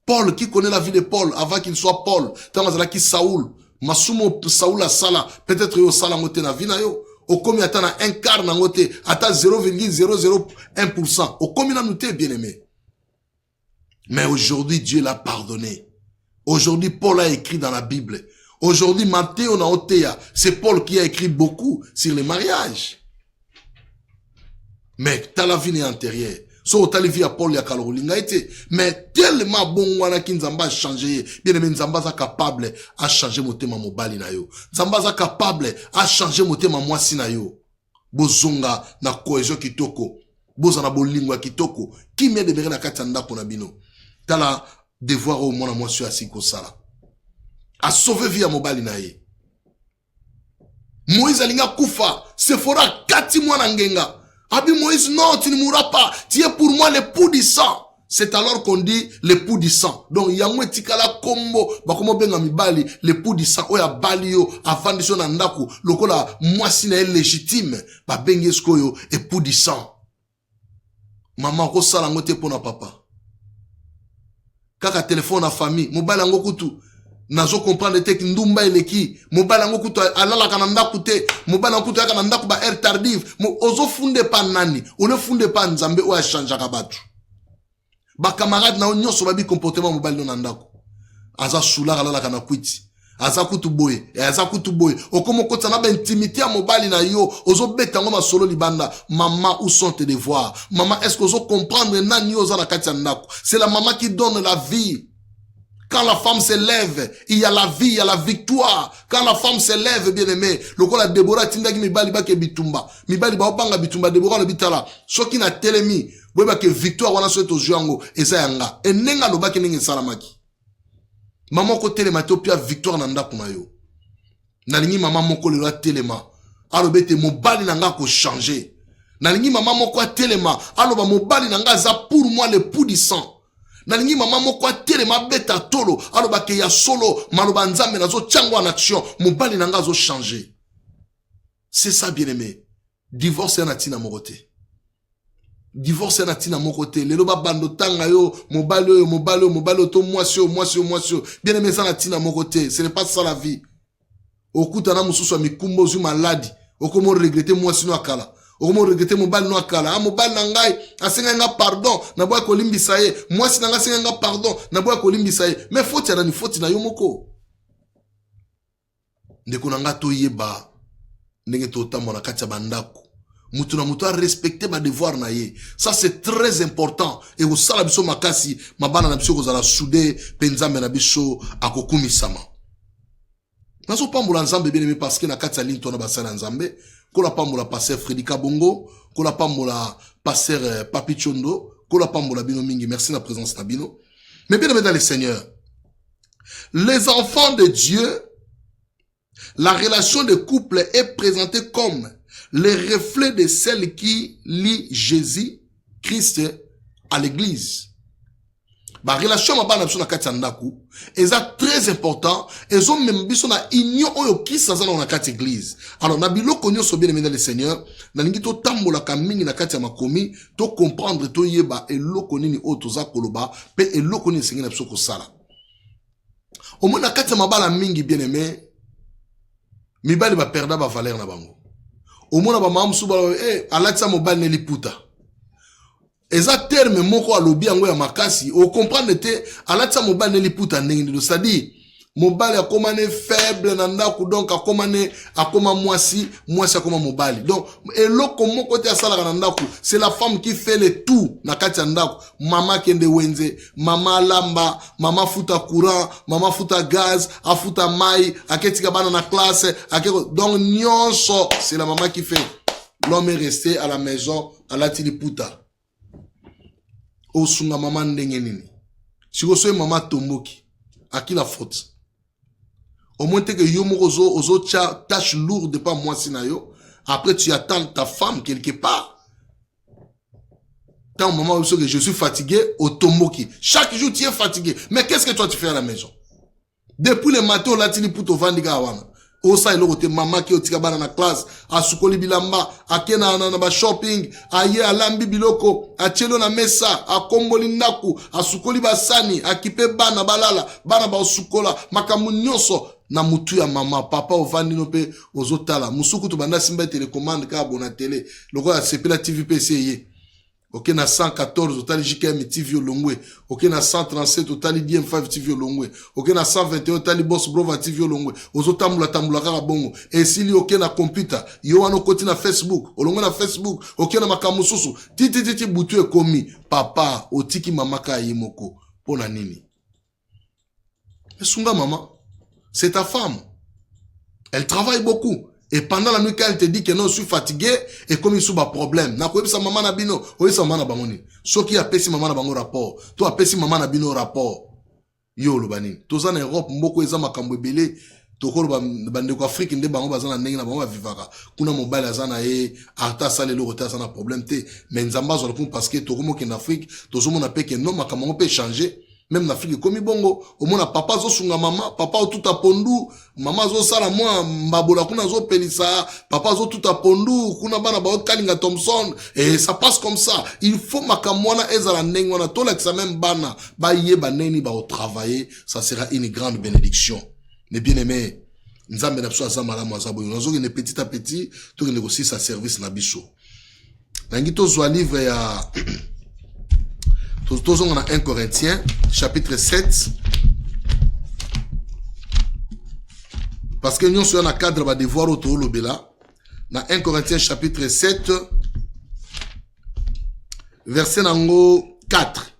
Paul qui connaît la vie de Paul avant qu'il soit Paul, tant qui Saoul, masumo Saoul a sala, peut-être yo sala ngote na vie na yo. Au komi atana un quart na ngote, ata 0,001%. Au komi na noté bien aimé. Mais aujourd'hui Dieu l'a pardonné. Aujourd'hui Paul a écrit dans la Bible. Aujourd'hui, Matthéo na Otea, c'est Paul qui a écrit beaucoup sur les mariages. Mais t'as la vie intérieure. So otali vie à Paul ya kalolinga été. Mais tellement bon wana ki nzamba a changé. Bien aimé nzamba za capable à changer motema mobali na yo. Nzamba za capable à changer motema mwasi na yo. Bozonga na cohésion kitoko. Boza na bolingwa kitoko. Ki me de na kati ndako na bino. Tala devoir au mwana mwasi asiko sala. A sauver vie à mobali na ye. Moïse alinga kufa. Sephora 4 mois na ngenga. Abi Moïse, non, tu ne mourras pas. Tu es pour moi l'époux du sang. C'est alors qu'on dit l'époux du sang. Donc, yamwe tikala kombo, bakomo benga mibali, l'époux du sang, oya bali yo, avant de son andaku, lokola, mwasi na légitime, ba bengi eskoyo, époux du sang. Maman, ko sala ngote pona papa. Kaka téléphone à famille, mobile ango kutu. Nazo comprendre tek ndumba eleki mobala ngo kutu alala kana ndaku te mobala kutu kana ndaku ba air tardive ozo funde pa nani one funde pa nzambe o achanja ka batu ba camarade na onyoso ba bi comportement mobali na ndaku aza sula alala kana kwiti aza kutu boye okomo kota na ba intimité ya mobali na yo ozo beta ngo masolo libanda maman où sont tes devoirs maman est-ce que ozo comprendre nani oza na kati ya ndaku c'est la maman qui donne la vie. Quand la femme se lève, il y a la vie, il y a la victoire. Quand la femme se lève, bien aimé, le ko la Deborah tindaki mibali ba ke bitumba. Mibali ba opanga bitumba Deborah le bitala. Soki na telemi, boyeba ke victoire wana so to juango eza yanga. Enenga lo ba ke ningi salamaki. Maman ko telema to pia victoire na ndako na yo. Na lingi maman moko le telema. Alo bete mobali na nga ko changer. Na lingi maman moko telema, alo ba mobali na nga za pour moi le pouls du sang. Nalingi mama moko telema beta tolo aloba ke ya solo maloba nzambe nazo tchangwa en action mobali nanga zo changer. C'est ça bien aimé. Divorce na tina mokote. Divorce na tina mokote. Lelo ba bando tanga yo mobali to mwasio. Bien aimé ça na tina mokote. Ce n'est pas ça la vie. Okuta na mususu wa mikumbo zu maladi. Okomo regretter mwasino akala. Okomo regretter mobali no akala. Mobali nangai asenga nga pardon na boya kolimbisa ye. Mwasi nanga asenga nga pardon na boya kolimbisa ye. Mais faute ya ni faute na yo moko. Ndeko nanga to yeba ndenge to tambo na kati ya bandako. Mutu na mutu a respecter ba devoir na ye. Ça c'est très important. Et au sala biso makasi mabana na biso kozala soudé penzambe na biso akokumisama. Nazo pambola nzambe bien aimé parce que na kati ya linto na basala nzambe. Kola pambola pasteur Frédika Bongo, kola pambola pasteur Papi Chondo, kola pambola bino mingi. Merci de la présence na bino. Mais bien aimé dans le Seigneur, les enfants de Dieu, la relation de couple est présentée comme le reflet de celle qui lie Jésus, Christ à l'église. La relation mabana biso na kati ya ndaku eza très important ezo même biso na union oyo kisa za na kati église. Alors na biloko nyonso bien aimé dans le Seigneur na lingi to tambola ka mingi na kati ya makomi to comprendre to yeba eloko nini o toza koloba pe eloko nini sengi na biso ko sala. Omo na kati ya mabala mingi bien aimé mibali ba perda ba valeur na bango. Omo na ba mamsu ba alatsa mobali ne liputa. Eza terme moko alobi yango ya makasi o comprendre te alatsa mobali ne liputa ndenge ndo c'est-à-dire mobali akoma ne faible na ndako donc akoma mwasi akoma mobali donc eloko moko te asala na ndako c'est la femme qui fait le tout na kati ya ndako mama kende wenze mama lamba mama futa courant mama futa gaz afuta mai aketika bana na classe donc nyonso c'est la maman qui fait. L'homme est resté à la maison à la tiliputa. Osunga mama ndenge nini. Si vous soyez maman tomboki, à qui la faute? Au moins que yo moko ozo tâche lourde pas moi sinayo. Après tu attends ta femme quelque part. Tant maman que je suis fatigué au tomboki. Chaque jour tu es fatigué. Mais qu'est-ce que toi tu fais à la maison? Depuis le matin là tu pour te vendre gawana. Osa ilo kote mama ki otika bana na classe asukoli bilamba akena na ba shopping aye alambi biloko achelo na mesa akomboli ndaku asukoli basani akipe bana balala bana ba osukola makamu nyonso na mutu ya mama papa ovandi no pe ozotala musuku to banda simba telecommande ka abona tele loko ya sepela TV PC ye Ok, na 114, totali JKM TV Olongwe. Ok, na 137, totali DM5 TV Olongwe. Ok, na 121, totali Boss Brova TV Olongwe. Ozo tambula kaka bongo. Et si li ok na computer, yo wano koti na Facebook. Olongwe na Facebook. Ok, na makamususu. Titi butu e komi. Papa, otiki mamaka yimoko. Pona nini? Mais sunga maman, c'est ta femme. Elle travaille beaucoup. Et pendant la nuit, quand elle te dit que non, je suis fatigué, et comme il y a un problème, na sa maman na bino, ou sa maman na bangoni. So qui a pesi maman na bango rapport, toi a pesi maman na bino rapport. Yo lo bani. Toza na Europe, mboko eza makambo belé, tokolo bandeko Afrique nde bango bazana ndenge na bango vivaka. Kuna mobile azana arta sale lo rota sana problème te. Mais nzamba zo le parce que tokomo ki en Afrique, tozo mona pe que non makambo peut changer. Même en Afrique, comme bongo, au moins papa zo sunga maman, papa zo tout a pondu, maman zo sala moi, mbabola kuna zo pelisa, papa zo tout a pondu, kuna bana ba Kalinga Thompson, et ça passe comme ça. Il faut makamwana ezala ndenge wana to la même bana, ba yeba neni ba au travailler, ça sera une grande bénédiction. Mais bien aimé, nzambe na biso azamala mazabo, nazo ne petit à petit, to négocier sa service na biso. Nangi to zo livre ya Tous on a 1 Corinthiens, chapitre 7. Parce que nous sommes dans le cadre de devoir autour de l'obéla. Dans 1 Corinthiens, chapitre 7, verset 4.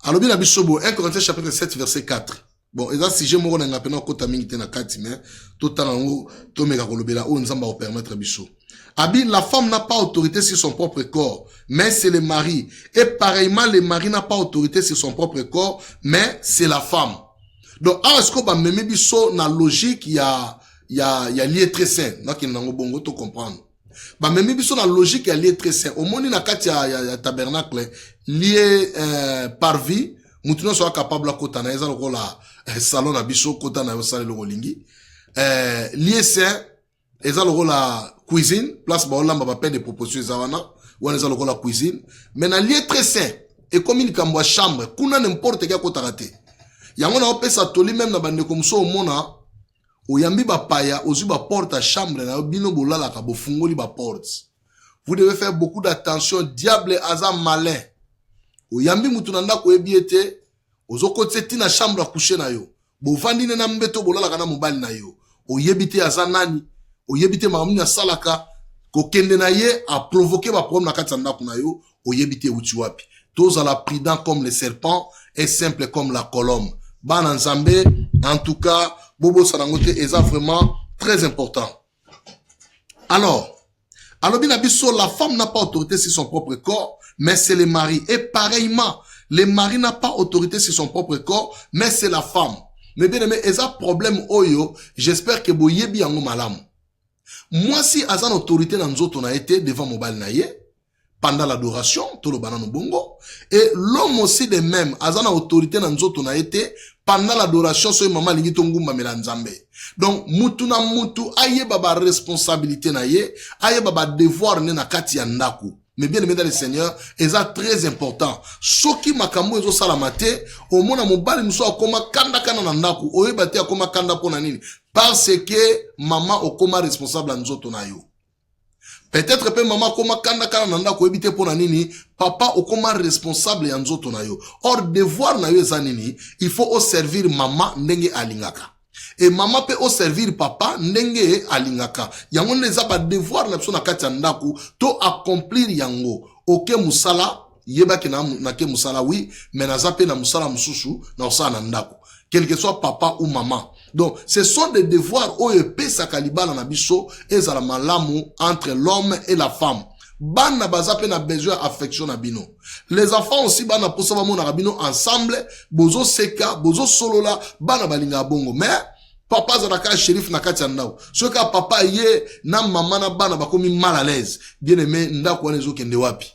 Alors, bien, 1 Corinthiens, chapitre 7, verset 4. Bon, et là, si j'ai mon n'a pas encore minute na 4, mais tout le temps, tout le monde on va permettre biso. Abi, la femme n'a pas autorité sur son propre corps, mais c'est le mari. Et pareillement, le mari n'a pas autorité sur son propre corps, mais c'est la femme. Donc, est-ce qu'on va même biso na logique, il y a lié très sain. Donc, il y a un bon to comprendre. Bah, même biso na logique, il y a lié très sain. Au moins, il y a tabernacle, lié, parvis, moutuno soit capable à kota na ezalo la salon na biso kota na yosale lo lingi. Lié sain, ezalo la cuisine, place ba olamba ba peine de proposition zawana, ou ezalo la cuisine, mais na lié très sain, et comme il kambwa chambre, kuna n'importe quel kota raté. Yango na opesa toli même na bande comme ça au mona, o yambi ba paya, ozu ba porte à chambre na bino bolala ka bo fungoli ba porte. Vous devez faire beaucoup d'attention, diable azam malin. O yambi mutunanda ko ebiete, ozo kote tina chambre à coucher na yo. Bo vandi na mbeto bolala kana mobali na yo. O yebite azanani, o yebite makamuni ya salaka, ko kende na ye a provoquer ba problème na kati ndako na yo, o yebite uti wapi. Tous à la prudent comme les serpents et simple comme la colombe. Ban Nzambe, en tout cas, Bobo Sarangote est vraiment très important. Alors bien abisso, la femme n'a pas autorité sur son propre corps, mais c'est le mari. Et pareillement, le mari n'a pas autorité sur son propre corps, mais c'est la femme. Mais bien aimé, et ça problème oyo, j'espère que vous y bien malam. Moi, si azan autorité dans nous on a été devant mobile naye, pendant l'adoration, tout le banano bongo, et l'homme aussi de même, azan autorité dans nous on a été, pendant l'adoration, so maman lingi tongumba melanzambe. Donc, mutu na mutu, aye baba responsabilité na ye, aye baba devoir ne na kati ya ndaku. Mais bien aimé dans le Seigneur, et ça très important. Soki makambo ezo salamate, au mona mobali muso akoma kanda kana na ndaku, oye bate akoma kanda pona nini. Parce que maman okoma responsable à nzoto na yo. Peut-être que maman koma kanda kana na ndaku ebite pona nini, papa okoma responsable ya nzoto na yo. Or devoir na yo eza nini, il faut au servir maman ndenge alingaka. Et maman peut au servir papa ndenge alingaka. Yango neza ba devoir na biso na kati ya ndaku to accomplir yango. Oke musala yeba ke na ke musala oui, mais na zape na musala mususu na osala na ndaku. Quel que soit papa ou maman. Donc, ce sont des devoirs OEP sakalibala na biso ezala malamu entre l'homme et la femme. Bana bazape na besoin affection na bino. Les enfants aussi bana posa ba mona bino ensemble, bozo seka, bozo solola, bana balinga bongo. Mais papa zalaka shérif na kati ya ndao. Soka papa ye na mama na bana bakomi mal à l'aise. Bien aimé ndako wana ezokende wapi?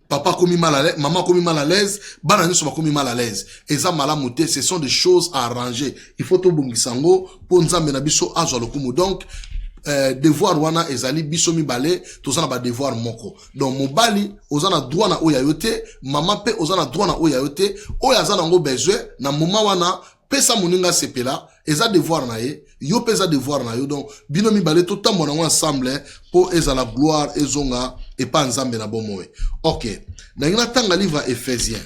Papa komi mal à l'aise, maman komi mal à l'aise, bana nyoso bakomi mal à l'aise. Eza malamu te, ce sont des choses à arranger. Il faut to bongisango po nzambe na biso azwa lokumu. Donc devoir wana ezali biso mibale tozana ba devoir moko. Donc mobali ozana droit na oya yote, maman pe ozana droit na oya yote, oya zana ngo besoin na moment wana pesa moninga sepela eza devoir na ye, yo pesa devoir na yo, donc, bino mibale tout temps mon ensemble, pour eza la gloire, ezonga, et pas nzambe na bomoe. Ok. Nangina tanga livre Ephésiens.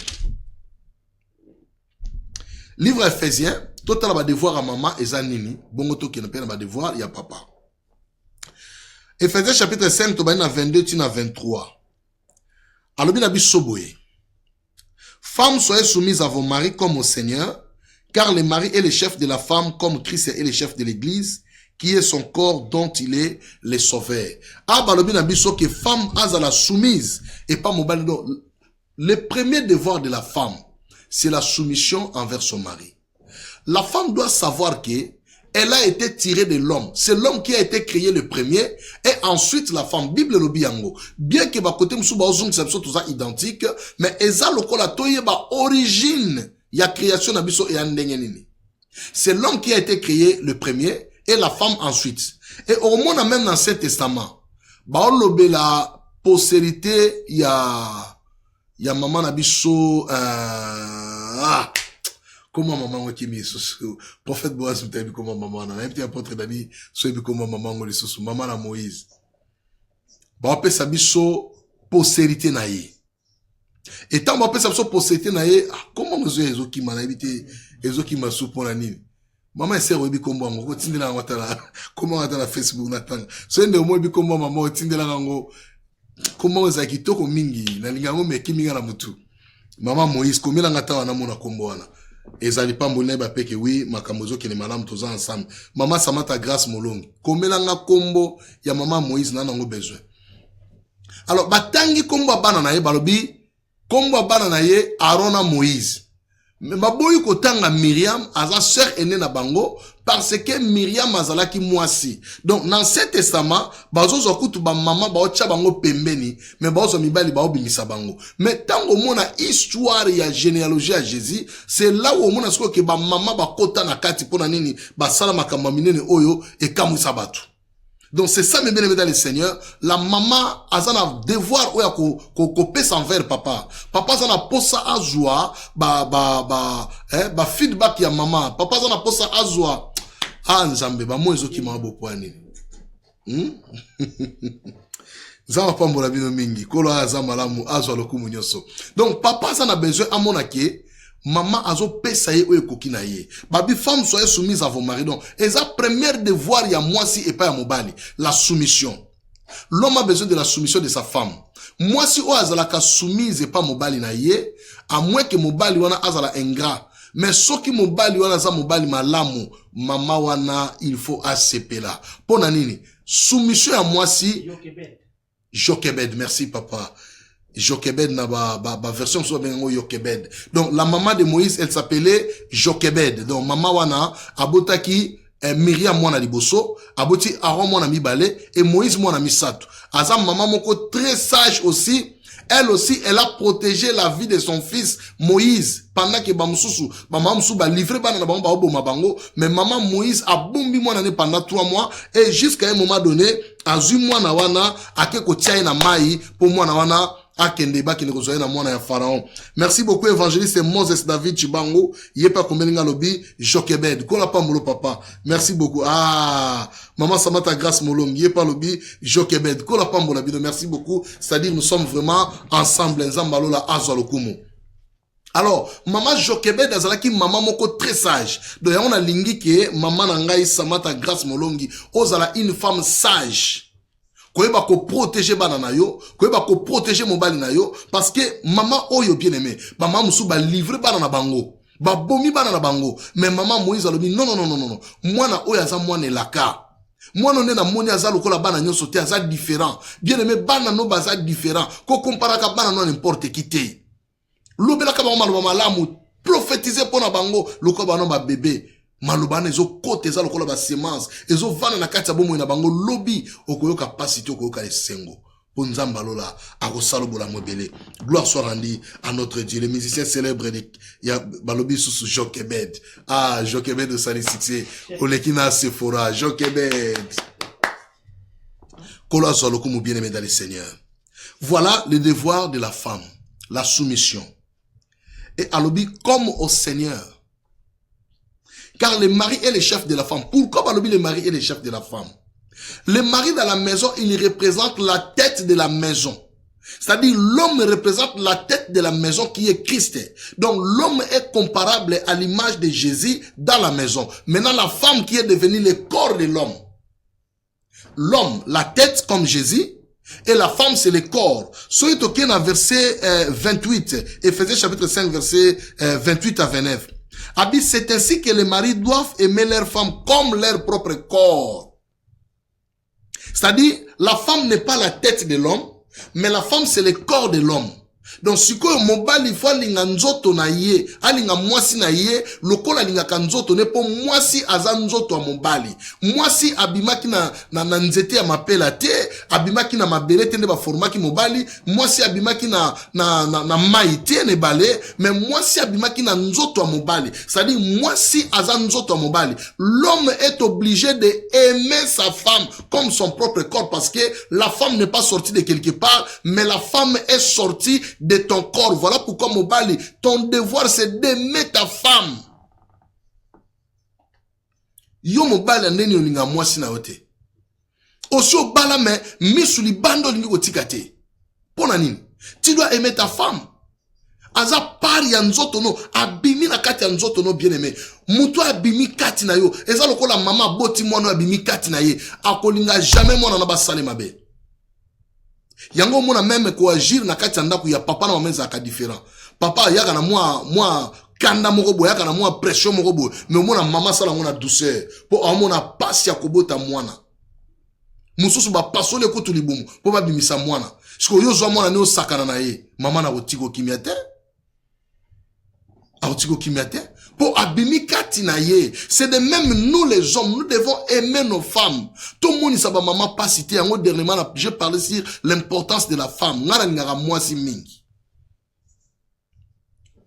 Livre Ephésiens, tout à ba devoir à maman, eza nini, bongo to ki na pena ba devoir, ya papa. Ephésiens chapitre 5, to ba na 22, tina 23. Alors, bien soboye. Femmes, soyez soumises à vos maris comme au Seigneur, car le mari est le chef de la femme, comme Christ est le chef de l'église, qui est son corps dont il est le sauveur. Ah, bah, le bien abisso que femme a la soumise, et pas mon bal. Le premier devoir de la femme, c'est la soumission envers son mari. La femme doit savoir que elle a été tirée de l'homme. C'est l'homme qui a été créé le premier. Et ensuite, la femme. Bible le biango. Bien que ba côté msou ba ozung sepso tout ça identique. Mais eza lokola toye ba origine. Ya création na biso et andenge nini. C'est l'homme qui a été créé le premier. Et la femme ensuite. Et au moins, même dans l'Ancien Testament. Ba olobe la postérité ya maman na biso, comment maman qui mis prophète Boaz m't'a dit comment maman na petit apôtre Dani so bi comment maman ngoli soso maman na Moïse ba pe sa biso postérité na ye et tant ba pe sa biso postérité na ye comment nous ezo ki mana ebité ezo ki masu pona nini maman ese rebi kombo ngo ko tindela ngata comment ngata na Facebook na tanga so ende mo bi kombo maman tindela ngo comment za kitoko mingi na lingango me kiminga na mutu maman Moïse komela ngata wana mona kombo wana ezali pa mbona ba peke oui makamozo ke ne malamu toza ensemble maman Samata Grâce Molongi komelanga kombo ya maman Moïse na nango besoin alors batangi kombo bana na ye balobi kombo bana na ye Arona Moïse mais baboyi kotanga Myriam aza sœur aînée na bango parce que Myriam azalaki mwasi donc dans cet testament bazozo kutu ba maman ba ocha bango pembeni mais bazo mibali ba obimisa bango mais tango mona histoire ya généalogie à Jésus c'est là où mona siko ke ba maman ba kota na kati pona nini ba sala makamba minene oyo e kamwisa batu. Donc c'est ça, mes bien-aimés dans le Seigneur. La maman a un devoir ko pesa envers papa. Papa a un posa azwa feedback ya maman. Papa a un posa azwa nzambe ba mo ezoki ma bo poani. Zama pambola bino mingi. Kolo azama lamu azwa lokumu nyoso. Donc papa a besoin à mon ake. Maman azo pesa ye oye kokina ye. Babi femme soyez soumise à vos maris. Donc, eza première devoir ya moi si et pas ya mobali. La soumission. L'homme a besoin de la soumission de sa femme. Moi si o azalaka soumise et pas mobali na ye, à moins que mobali wana azala ingrat. Mais soki mobali wana za mobali malamu, mama wana il faut accepter là. Pona nini? Soumission à moi si Jokebed, merci papa. Jokebed na ba version soit bien Jokebed. Donc la maman de Moïse, elle s'appelait Jokebed. Donc maman wana abotaki Myriam mwana liboso, aboti Aaron mwana mibale et Moïse mwana misato. Azam maman moko très sage aussi. Elle aussi, elle a protégé la vie de son fils Moïse pendant que maman Moussou ba livré bana na bango ba oboma bango, mais maman Moïse a bombi mwana ne pendant 3 mois et jusqu'à un moment donné, azu mwana wana akeko tia na mai pour mwana wana akende ba kine kozoya na mwana ya Pharaon. Merci beaucoup évangéliste Moses David Chibango, yepa komelinga lobi Jokebed. Kola pa molo papa. Merci beaucoup. Maman Samata Grâce Molongi, yepa lobi Jokebed. Kola pa molo bino. Merci beaucoup. C'est-à-dire nous sommes vraiment ensemble nzambalo la azwa lokumu. Alors, maman Jokebed azalaki maman moko très sage. Donc on a lingi ke maman nangai Samata Grâce Molongi ozala une femme sage. Koyeba ko protéger bana na yo, koyeba ko protéger mobali na yo parce que maman oyo bien aimé, maman musu ba livrer bana na bango, ba bomi bana na bango, mais maman Moïse alobi non. Mwana oyo aza mwana elaka. Mwana ne na moni aza lokola bana nyonso te aza différent. Bien aimé bana no baza différent. Ko comparaka bana no n'importe qui te. Lobela ka ba malamu prophétiser pona bango lokola bana ba bébé. Malobana ezo kote eza lokola ba semence ezo vana na kati ya bomo na bango lobby okoyoka pasité okoyoka esengo po nzamba lola akosalo bola mobele. Gloire soit rendue à notre Dieu. Les musiciens célèbres ya balobi sous Jokebed. Jokebed de Sali Succès Olekina Sephora Jokebed. Kola soit lokumu bien-aimé dans le Seigneur. Voilà le devoir de la femme, la soumission. Et alobi comme au Seigneur. Car le mari est le chef de la femme. Pourquoi le mari est le chef de la femme? Le mari dans la maison, il représente la tête de la maison. C'est-à-dire l'homme représente la tête de la maison qui est Christ. Donc l'homme est comparable à l'image de Jésus dans la maison. Maintenant la femme qui est devenue le corps de l'homme. L'homme, la tête comme Jésus, et la femme c'est le corps. Soyez toqué dans verset 28, Éphésiens chapitre 5 verset 28 à 29. Abis, c'est ainsi que les maris doivent aimer leur femme comme leur propre corps. C'est-à-dire, la femme n'est pas la tête de l'homme, mais la femme c'est le corps de l'homme. Donc sikoyo mobali il faut alinga nzoto na ye, alinga mwasi na ye, lokola alinga kanzoto ne po mwasi aza nzoto wa mobali. Mwasi abimaki na nzete ya mapela te, abimaki na mabele te ne ba formaki mobali, mwasi abimaki na maite ne bale, mais mwasi abimaki na nzoto wa mobali. C'est-à-dire mwasi aza nzoto wa mobali. L'homme est obligé de aimer sa femme comme son propre corps parce que la femme n'est pas sortie de quelque part, mais la femme est sortie de ton corps. Voilà pourquoi mobali, ton devoir c'est d'aimer ta femme. Yo mobali ndeni olinga mwasi na yote. Osho bala me misuli bando lingi otikate. Pona nini? Tu dois aimer ta femme. Aza pari ya nzoto no, abimi na kati ya nzoto no bien aimé. Mutu abimi kati na yo. Eza lokola mama boti mwana abimi kati na ye. Akolinga jamais mwana na basale mabe. Yango mona même ko agir na kati ndako ya papa na mamenza ka différent. Papa yaka na moi kanda moko boya yaka na moi pression moko boya, mais mona mama sala ngona douceur po amona pasi ya kobota mwana. Mususu ba pasole ko tulibumu po ba bimisa mwana. Siko yo zo mwana ne osakana na ye, mama na otiko kimiate. Otiko kimiate. Pour abimi kati na ye. C'est de même nous les hommes, nous devons aimer nos femmes. Tout le monde sait maman pas cité. En dernièrement, j'ai parlé sur l'importance de la femme. Ngara ngara moi si mingi.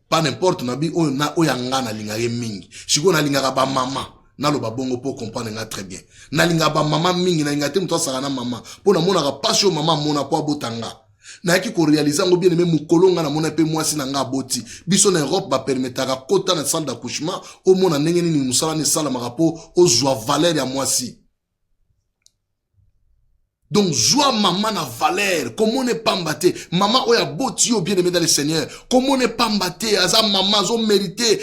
Pas n'importe nabi o na o yanga na lingare mingi. Siko na lingara ba mama. Na lo ba bongo pour comprendre nga très bien. Na lingara ba mama mingi na ngate mto sarana mama. Pour na mona ka passion mama mona kwa botanga. Na yaki ko réaliser ngo bien aimé mukolonga na mona pe mwasi na nga boti biso na Europe ba permetaka kota na salle d'accouchement au mona ndenge nini musala ne sala marapo o joie valeur ya mwasi. Donc joie maman na valeur comment ne pas mbaté maman oya boti yo bien aimé dans le Seigneur comment ne pas mbaté aza maman zo mérité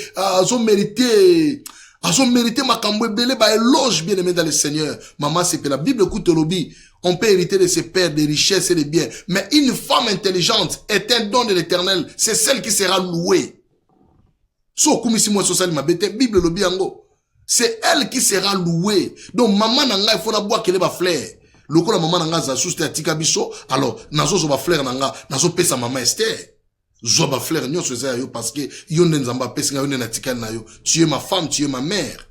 makambo ebele ba éloge bien aimé dans le Seigneur. Maman c'est que la Bible écoute lobi. On peut hériter de ses pères, des richesses et des biens. Mais une femme intelligente est un don de l'Éternel. C'est celle qui sera louée. Bible le biango. C'est elle qui sera louée. Donc maman nanga il faut boire qu'elle va fleur. Loko la maman nanga za souste atika biso. Alors nazo zo ba fleur nanga nazo pesa maman Esther. Zo ba fleur nyo so za yo parce que yo nzamba pesa yo na tika na yo. Tu es ma femme, tu es ma mère.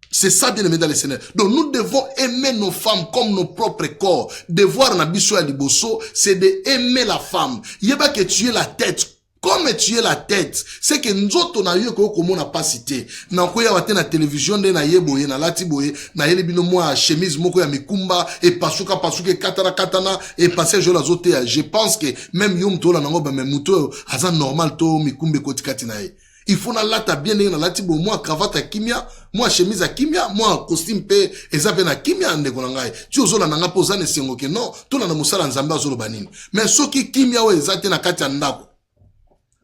C'est ça bien aimé dans le Seigneur. Donc nous devons aimer nos femmes comme nos propres corps. Devoir na biso ya liboso, c'est de aimer la femme. Yeba que tu es la tête. Comme tu es la tête, c'est que nzoto na yo ko komona pas cité. Na ko ya wate na télévision de na yeboye na lati boye na yele bino moi chemise moko ya mikumba et pasuka katana et passer jo la zote. Je pense que même yom to la nango ba même muto aza normal to mikumbe kotikati na ye. Il faut na lata bien na lati bo moi cravate à kimia, moi chemise à kimia, moi costume pe ezape na kimia ndeko na ngai. Tu ozola na nga poza ne sengo ke non, to na musala nzambe azolo banini. Mais soki kimia we ezate na kati ya ndako.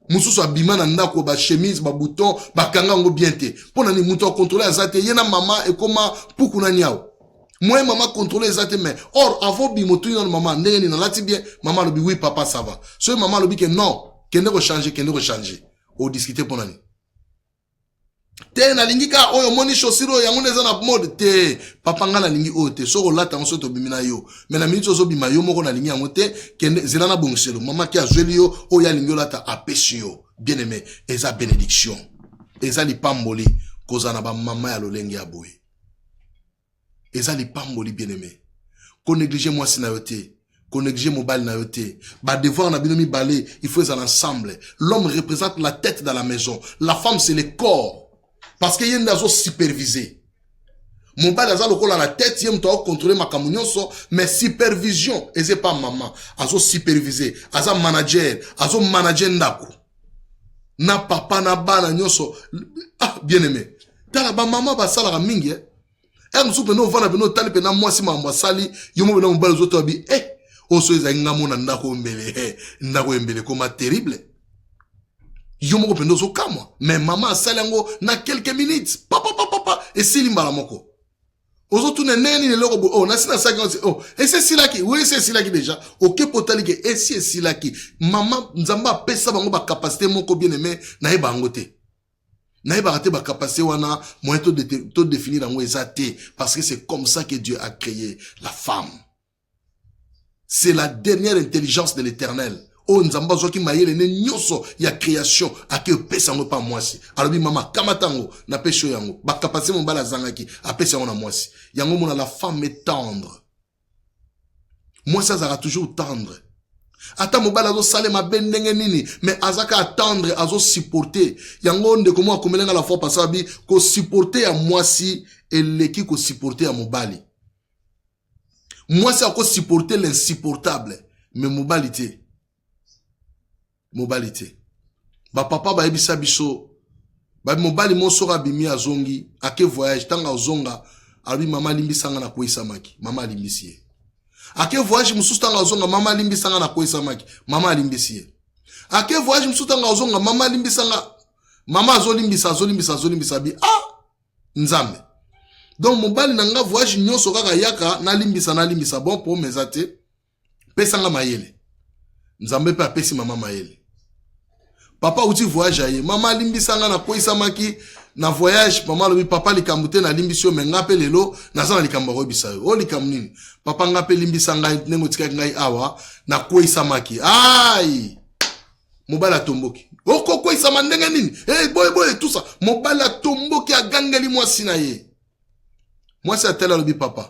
Mususu abima na ndako ba chemise ba bouton ba kanga ngo bien te. Pona ni muto contrôler azate yena mama e koma puku na nyao. Moi maman contrôler ezate mais or avant bimoto na maman ndenge ni na lati bien, maman lobi oui papa ça va. So maman lobi ke non, kende ko changer. O discuter pour nani. Te na lingika oyo moni chaussure yango neza na mode te papa ngala lingi o te soko lata ngo soto bimina yo mais na minute zo bima yo moko na lingi yango te kende zela na bongselo mama ki azweli yo o ya lingi lata apesi yo bien aimé eza bénédiction eza li pamboli kozana ba mama ya lolenge ya boye eza li pamboli bien aimé ko négliger moi sina yo te qu'on néglige mobile na yote. Bah devoir na binomi balé, il faut être ensemble. L'homme représente la tête dans la maison. La femme c'est le corps. Parce qu'il y a une nazo supervisée. Mobile aza lokola la tête, yem to contrôler ma kamunyoso, mais supervision, et c'est pas maman. Azo superviser, azo manager ndako. na papa na bana nyonso. Ah, bien aimé. Tala ba maman ba sala mingi eh. Musu pe no vana pe no tali pe na mwasi mambo sali yomo na mbala zoto abi oso eza ngamo na ndako mbele ndako mbele koma terrible. Yomo pe no zo kamwa mais maman sali yango na quelques minutes papa et silimbala moko. Ozo tune neni le loko oh na sina saki oh et c'est silaki oui c'est silaki déjà OK potali ke et c'est silaki maman nzamba pesa bango ba capacité moko bien aimé na eba ngote. Na eba te ba capacité wana moyen to définir yango ezate parce que c'est comme ça que Dieu a créé la femme. C'est la dernière intelligence de l'Éternel. Oh nzamba zo ki mayele ne nyoso ya création ake pesa ngo pa mwasi. Alobi mama kamatango na pesho yango ba capacité mo bala zangaki apesa yango na mwasi. Yango mona la femme est tendre. Moi ça sera toujours tendre. Ata mobala zo sale mabe ndenge nini mais azaka attendre azo supporter yango ndeko mo akomelenga la fois pasabi ko supporter ya mwasi eleki ko supporter ya mobali. Mwasi ako supporter l'insupportable mais mobalité ba papa ba ebisa biso ba mobali monso bimi azongi ake voyage tanga ozonga abi mama limbisanga na koisa maki mama limbisie ake voyage mususu tanga ozonga mama limbisanga na koisa maki mama limbisie ake voyage mususu tanga ozonga mama limbisanga mama azolimbisa bi nzambe donc mobali nanga voyage nyonso kaka yaka na limbisa bon pour mezate pesanga mayele nzambe pe apesi mama mayele. Papa uti voyage aye mama limbisanga na koisa maki na voyage mama lobi papa likambute na limbisio mengape lelo na sana likamba ko bisayo o likam nini papa ngape limbisanga nengo tika ngai awa na koisa maki ai mobala tomboki oko koisa mandenge nini boy tout ça mobala tomboki agangeli mwasi na ye mwasi atela lobi papa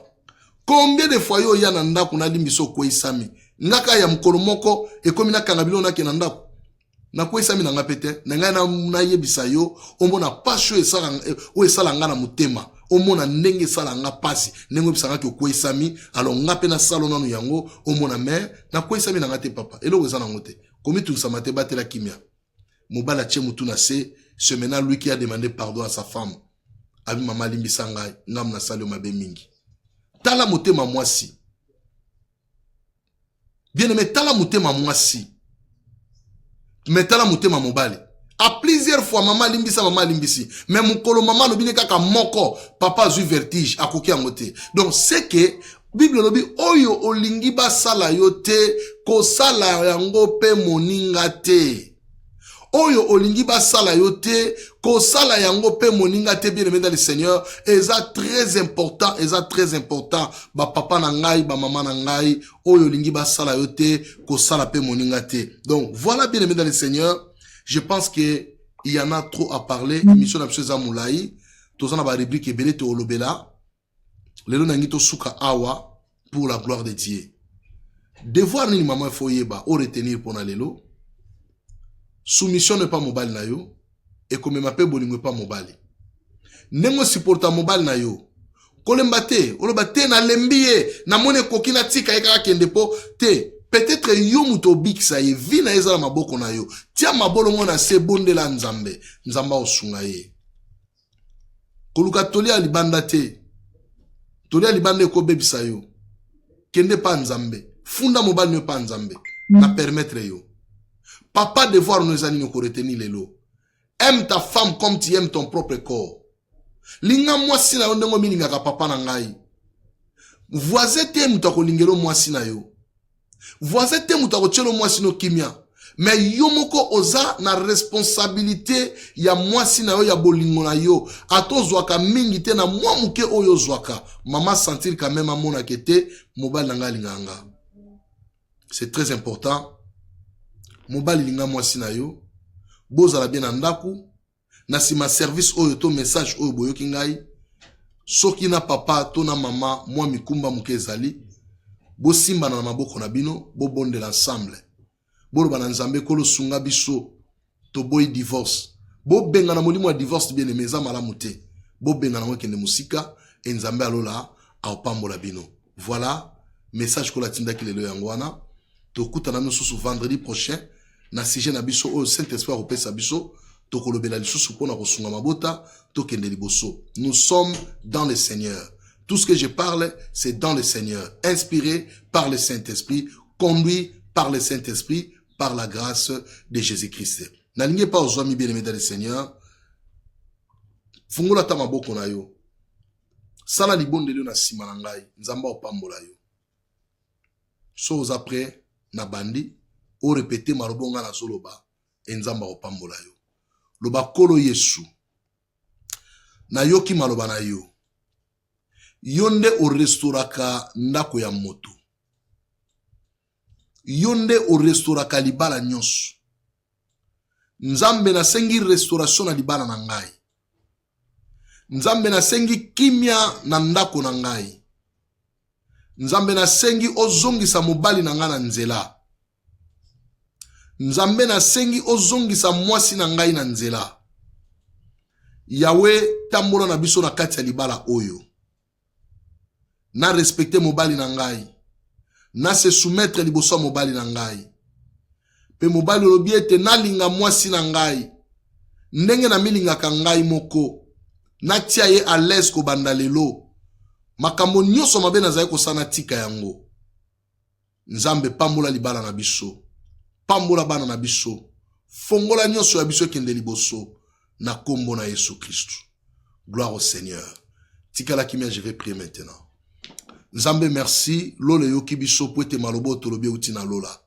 combien de fois yo ya na ndako na limbiso koisami ngaka ya mkolo moko ekomi na kangabilo na ke na ndako na koisa mi na nga pete na nga na yebisa yo omona pasho esala nga na mutema omona ndenge esala nga pasi ndenge ebisa nga ke koisa mi alors nga pe na salo nanu yango omona mais na koisa mi na nga te papa eloko eza nango te komi tungisa te batela kimia mobala tie mutu na se maintenant lui qui a demandé pardon à sa femme abi mama limbisa ngai ngam na salo mabe mingi tala motema mwasi bien aimé tala motema mwasi metala mutema mobali a plusieurs fois maman limbisi mais mukolo maman lobine kaka moko papa zu vertige akoki angote donc c'est que bible lobi oyo olingi ba sala yote ko sala yango pe moninga te oyo olingi ba sala yote ko sala yango pe moninga te bien aimé dans le Seigneur eza très important ba papa na ngai ba maman na ngai oyo olingi ba sala yote ko sala pe moninga te. Donc voilà bien aimé dans le Seigneur, je pense que il y en a trop à parler. Émission na pseza moulai tozana ba rubrique ebele te olobela lelo na ngito suka awa pour la gloire de Dieu. Devoir ni maman foyeba o retenir pour na lelo. Soumission n'est pas mobile na yo et comme ma pe bolingo pas mobile. Nengo supporta mobile na yo. Kolembate, olobate na lembiye na mone kokina tika eka kende po te peut-être yo muto biksa ye vina ezala maboko na yo. Tia mabolongo na se bondela nzambe. Nzamba osunga ye. Koluka tolia libanda te. Tolia libanda ko bebisa yo. Kende pa nzambe. Funda mobile ne pa nzambe. Na permettre yo. Papa devoir nous anime ko retenir lelo. Aime ta femme comme tu aimes ton propre corps. Linga mwasi na yo ndengo mininga ka papa na ngai. Voisin te mutako lingelo mwasi na yo. Voisin te mutako chelo mwasi no kimia. Mais yo moko oza na responsabilité ya mwasi na yo ya bolingo na yo. Ato zwaka mingi te na mwa muke oyo zwaka. Mama sentir quand même amona kete mobile na ngai linganga. C'est très important. Mobile linga mwasi na yo. Boza la bien andaku. Na sima service oyo to message oyo boyoki ngai. Soki na papa to na mama mwa mikumba muke ezali. Bo simba na maboko na bino. Bo bonde l'ensemble. Bo bana nzambe kolo sunga biso. To boy divorce. Bo benga na molimo wa divorce bien aimé za malamu te. Bo benga na mwekende musika. E nzambe alola aopambola bino. Voilà. Message kola tinda ki lelo yango wana. To kuta na nususu vendredi prochain. na sujet na biso o Saint-Esprit opesa biso tokolobela lisusu pona kosunga mabota tokende liboso. Nous sommes dans le Seigneur. Tout ce que je parle, c'est dans le Seigneur, inspiré par le Saint-Esprit, conduit par le Saint-Esprit, par la grâce de Jésus-Christ. N'alignez pas aux amis bien-aimés dans le Seigneur. Fungola ta maboko na yo. Sala libondeli na sima na ngai, nzamba opambola yo. So oza prêt na bandi, o répéter malobonga na zoloba, e nzamba opambola yo. Loba kolo Yesu. Na yoki maloba na yo. Yonde o restauraka ndako ya moto. Yonde o restauraka libala nyonso. Nzambe na sengi restauration na libala na ngai. Nzambe na sengi kimia na ndako na ngai. Nzambe na sengi ozongisa mobali na nga na nzela. Nzambe na sengi ozongisa mwasi na ngai na nzela. Yawe tambola na biso na kati ya libala oyo. Na respecte mobali na ngai. Na se soumettre liboso mobali na ngai. Pe mobali olobi ete na linga mwasi na ngai. Ndenge na milinga ka ngai moko. Na tia ye à l'aise ko banda lelo. Makambo nyonso mabe nazali kosana tika yango. Nzambe pambola libala na biso. Pambola bana na biso. Fongola nyonso ya biso kende liboso. Na kombo na Yesu Christ. Gloire au Seigneur. Tika la kimia, je vais prier maintenant. Nzambe merci. Lole yoki biso poete malobo tolobi uti na lola.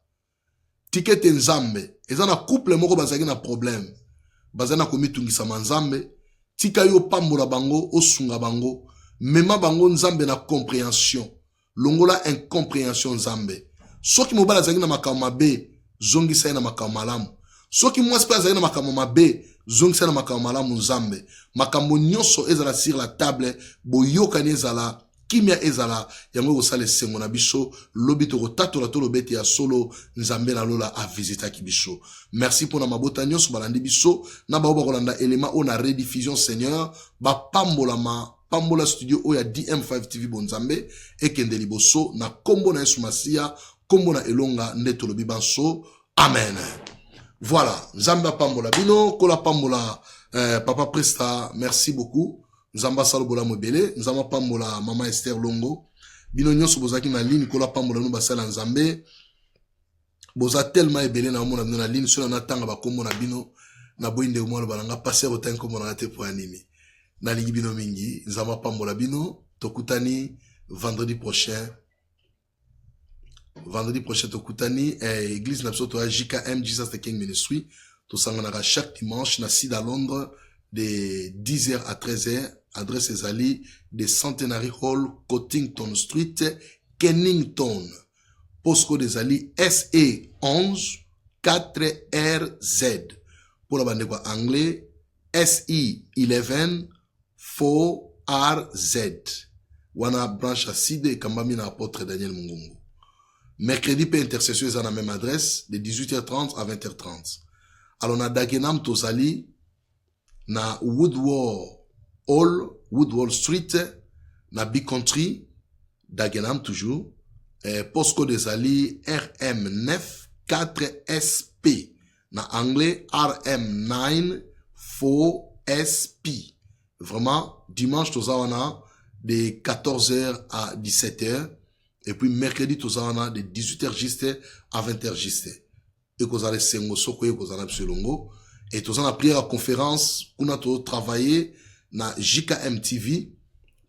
Tikete nzambe. Ezana couple moko bazaki na problème. Bazana komitungisa manzambe. Tika yo pambola bango, osunga bango. Mema bango nzambe na compréhension. Longola incompréhension nzambe. Soki mobala zaki na makao mabe, zongisa na makao malamu. Soki mwasi pa zaki na makao mabe, zongisa na makao malamu nzambe. Makambo nyonso ezala sur la table, boyokani ezala, kimia ezala, yango kosala sengo na biso, lobi toko tatola to lobete ya solo, nzambe na lola a visita ki biso. Merci pour na mabota nyonso balandi biso, na baoba kolanda elema o na rediffusion Seigneur, ba pambola studio o ya DM5 TV bonzambe, ekende liboso, na kombo na Yesu Masia, kombo na elonga ndeto lobi banso, amen. Voilà, nzambe pambola bino, kola pambola Papa Presta, merci beaucoup. Nzamba salobola mobele, nzamba pambola Mama Esther Longo. Bino nyonso bozaki na ligne kola pambola no basala nzambe. Boza tellement ebele na mona na ligne so na tanga ba kombo na bino na boinde mo na balanga passer au temps comme on a été pour animi. Na lingi bino mingi, nzamba pambola bino, tokutani vendredi prochain. Vendredi prochain tokutani église na biso to JKM Jesus the King Ministry. To sangana chaque dimanche na sida Londres de 10h à 13h. Adresse ezali de Centenary Hall, Cottington Street, Kennington. Postcode ezali SE 11 4RZ. Pour la bande quoi anglais, SE 11 4RZ. Wana branche aside et kambami na apôtre Daniel Mungungu. Mercredi pe intercession est à la même adresse de 18h30 à 20h30. Alors na Dagenham tozali na Woodward Hall, Woodward Street, na Big Country, Dagenham toujours, postcode des alliés RM9 4SP, na anglais RM9 4SP. Vraiment, dimanche, tozawana de 14h à 17h, et puis mercredi, tozawana de 18h juste à 20h juste. Et kozale sengo soko, et kozala pselongo, et tozana prière à conférence, on a travaillé, na JKM TV,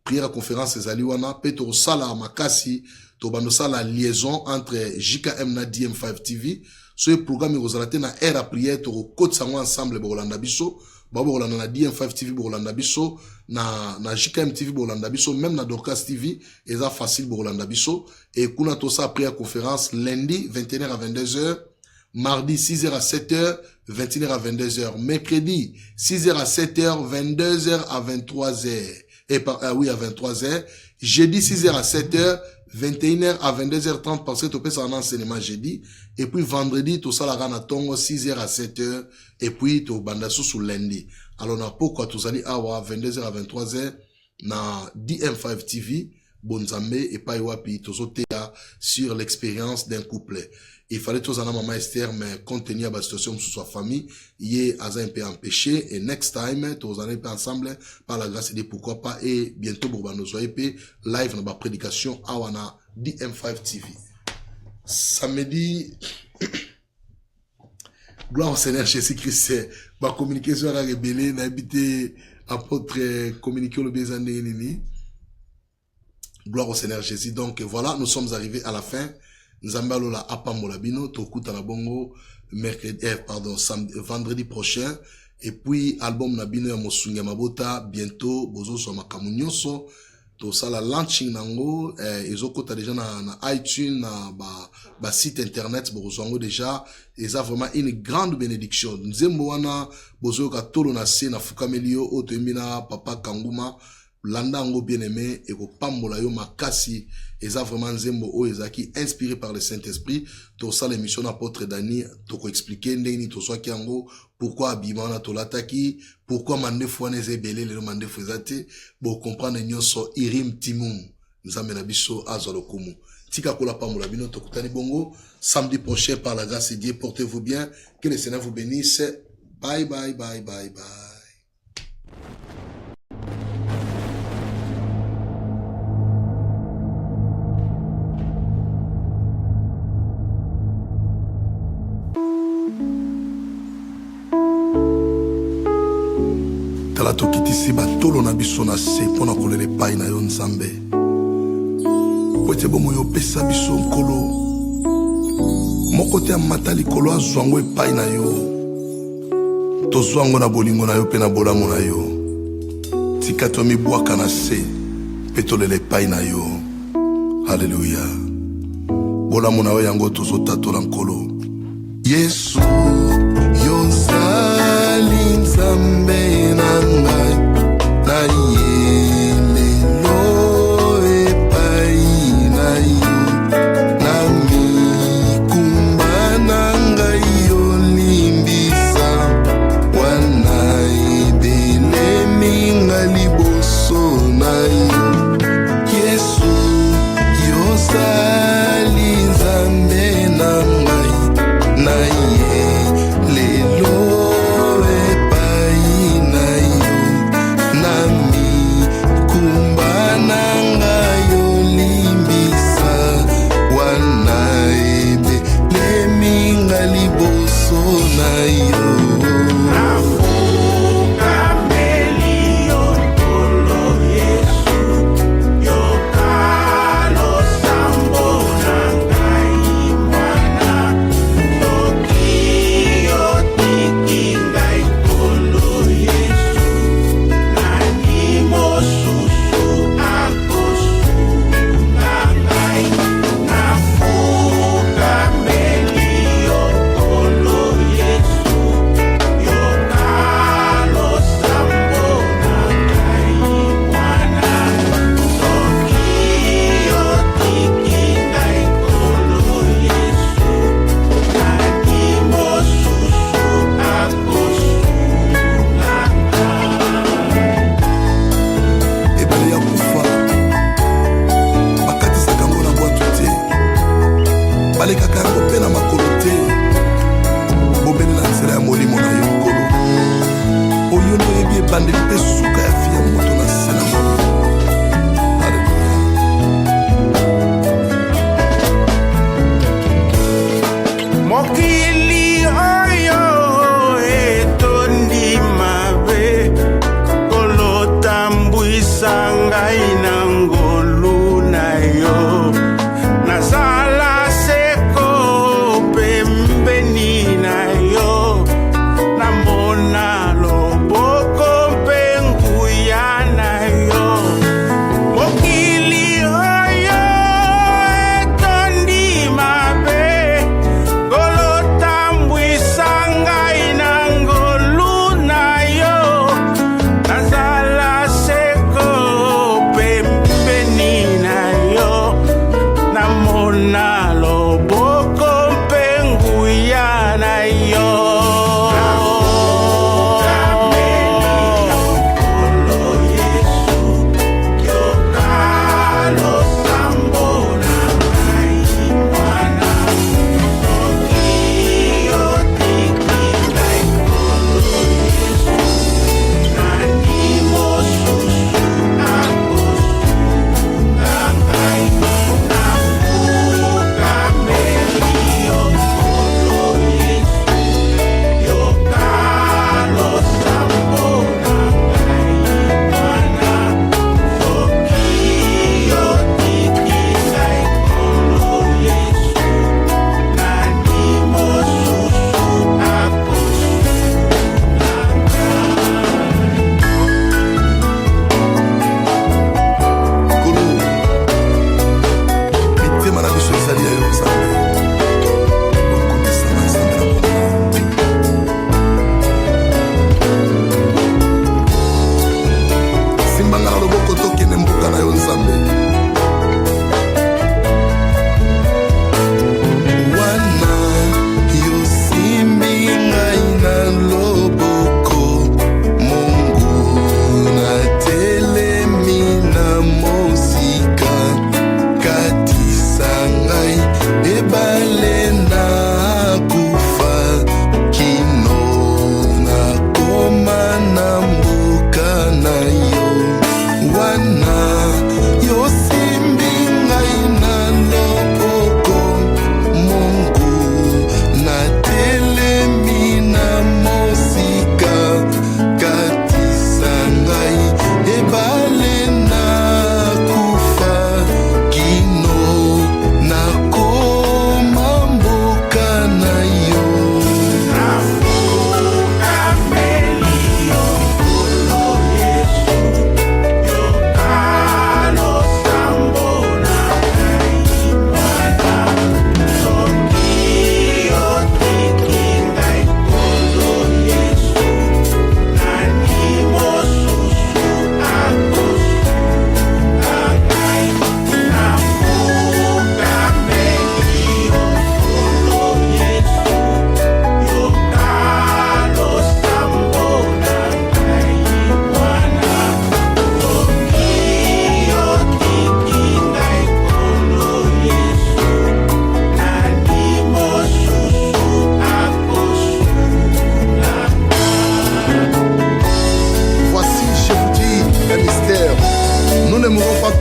prière à conférence ezali wana, pe to sala makasi, to bando sala liaison entre JKM na DM5 TV, so e programme kozalate na air à prière, to kote sango ensemble bolanda biso, bolanda na DM5 TV bolanda biso, na JKM TV bolanda biso, même na Dorcas TV, eza facile bolanda biso, et kuna to sa prière à conférence lundi 21h à 22h, mardi 6h à 7h, 21h à 22h. Mercredi 6h à 7h, 22h à 23h. Oui, à 23h. Jeudi 6h à 7h, 21h à 22h30 parce que tu peux en enseignement jeudi. Et puis vendredi, tout ça la rana tongo 6h à 7h. Et puis tu bandasso sous lundi. Alors, pourquoi tu allez avoir 22h à 23h na DM5 TV. bonzambe et pas wapi tozotea sur l'expérience d'un couple. Il fallait tous en maman Esther, mais compte tenu de la situation sous sa famille, il a un peu empêché. Et next time, tous en peu ensemble, par la grâce de pourquoi pas. Et bientôt, pour nous soyez live dans la prédication à wana DM5 TV. Samedi, gloire au Seigneur Jésus-Christ. Ma communication a rébellé, n'a habité apôtre communiquer le besoin de l'ennemi. Gloire au Seigneur Jésus. Donc voilà, nous sommes arrivés à la fin. Nzambalo la apambola bino tokuta na bongo vendredi prochain et puis album na bino ya Mosunga Mabota bientôt bozo so makamu nyonso to sala launching nango ezokota déjà na iTunes na ba site internet bozo ngo déjà et ça vraiment une grande bénédiction nzembo wana bozo ka tolo na se na fukamelio otombina papa Kanguma Landango bien-aimé et ko pambola yo makasi eza vraiment nzembo o ezaki inspiré par le Saint-Esprit to ça l'émission apôtre Dani to ko expliquer ndeni to soit kiango pourquoi abimana to lataki pourquoi mandefu wana ezebele le mandefu ezate bo comprendre nyonso irim timum nzambe na biso azalo kumu tika kola pambola bino to kutani bongo samedi prochain par la grâce de Dieu portez-vous bien que le Seigneur vous bénisse bye bye bye bye bye. Tala tokitisi batolo na biso na se pona kolele epai na yo nzambe po ete bomo yo pesa biso nkolo moko te amata likolo azwa ngo epai na yo tozwa ngo na bolingo na yo mpe na bolamu na yo tika tomibwaka na se mpe tolela epai na yo haleluya bolamu na yo yango tozotatola nkolo Yesu yozali nzambe na ngai na ye lelo epai na yo na mikumba na ngai yolimbisa wana ebele minga liboso na yo Yesu yozali nzambe na ngai na ye lelo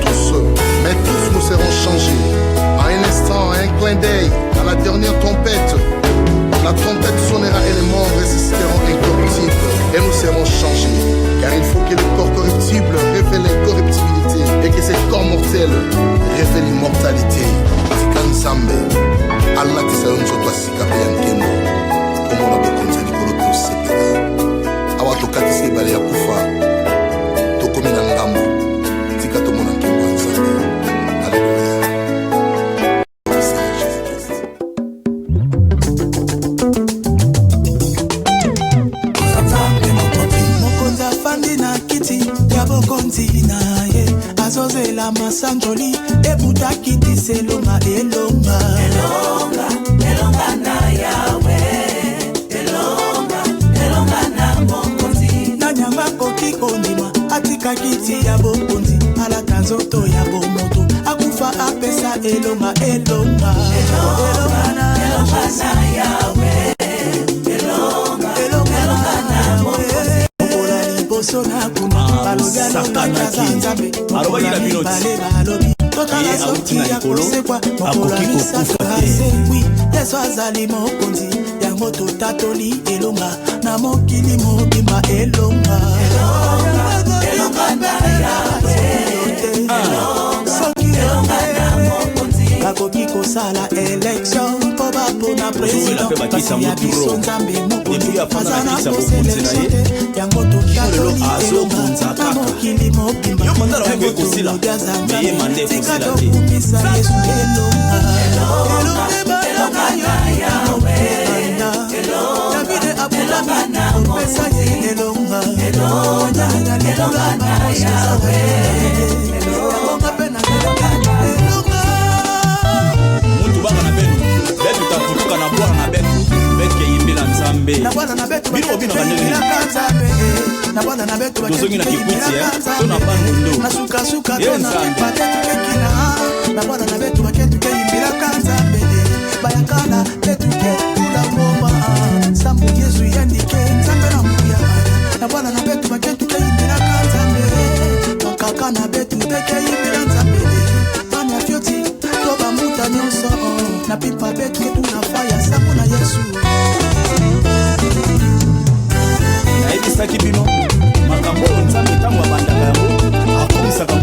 tous, mais tous nous serons changés. À un instant, à un clin d'œil, à la dernière trompette, la trompette sonnera et les morts résisteront incorruptibles et nous serons changés. Car il faut que le corps corruptible révèle l'incorruptibilité et que ce corps mortel révèle l'immortalité. Tikanzambe, Allah tisayon soto asikabe yankemo, komona bokonza likolo pe osepela. Awa tokatisi ebale ya kufa, tokomi na ngambo, tika tomona nkembo ya Nzambe. Alléluia. Azozela masanjoli ebuta kiti selonga elonga elonga elonga na yawe elonga na mokonzi na nyanga koki kondima atika kiti ya bokonzi alata nzoto ya bomoto akufa apesa elonga elonga na yawe elonga na mokonzi okola liboso na kuna Arobanyira binoti ye auti na likolo akoki kokufa te. Yesu azali mokonzi yango totatoli elonga na mokili mobimba elonga na yawe soki elonga na mokonzi bakoki kosala election mpo bapona president pasi ya biso nzambe mokonzi azana koselektion te yango totatoli elonga na mokili mobimba yango tologazanzambe tika tokumisa yesu elonga elonga na yawe Davide abulanga opesa ye elonga elonga na yawe elonga pena elonga Muntu banga na benu betu tafutuka na bwana na betu betke yimbila Nzambe na bwana na betu bino bino kanele na bwana na betu tozongi na kikwiti to na bandundo na suka to na patetu kekina na bwana na betu baketu keyimbila Nzambe bayakala betu ke kula ngoma sambu Yesu yandike Nzambe na muya na bwana na betu baketu keyimbila Nzambe bakaka na betu keyimbila Nzambe bana fyoti to bamuta nyonso na pipa betu ketu na faya sambu na Yesu na ebisaki bino makambo Nzambe tango abandaka yango akomisaka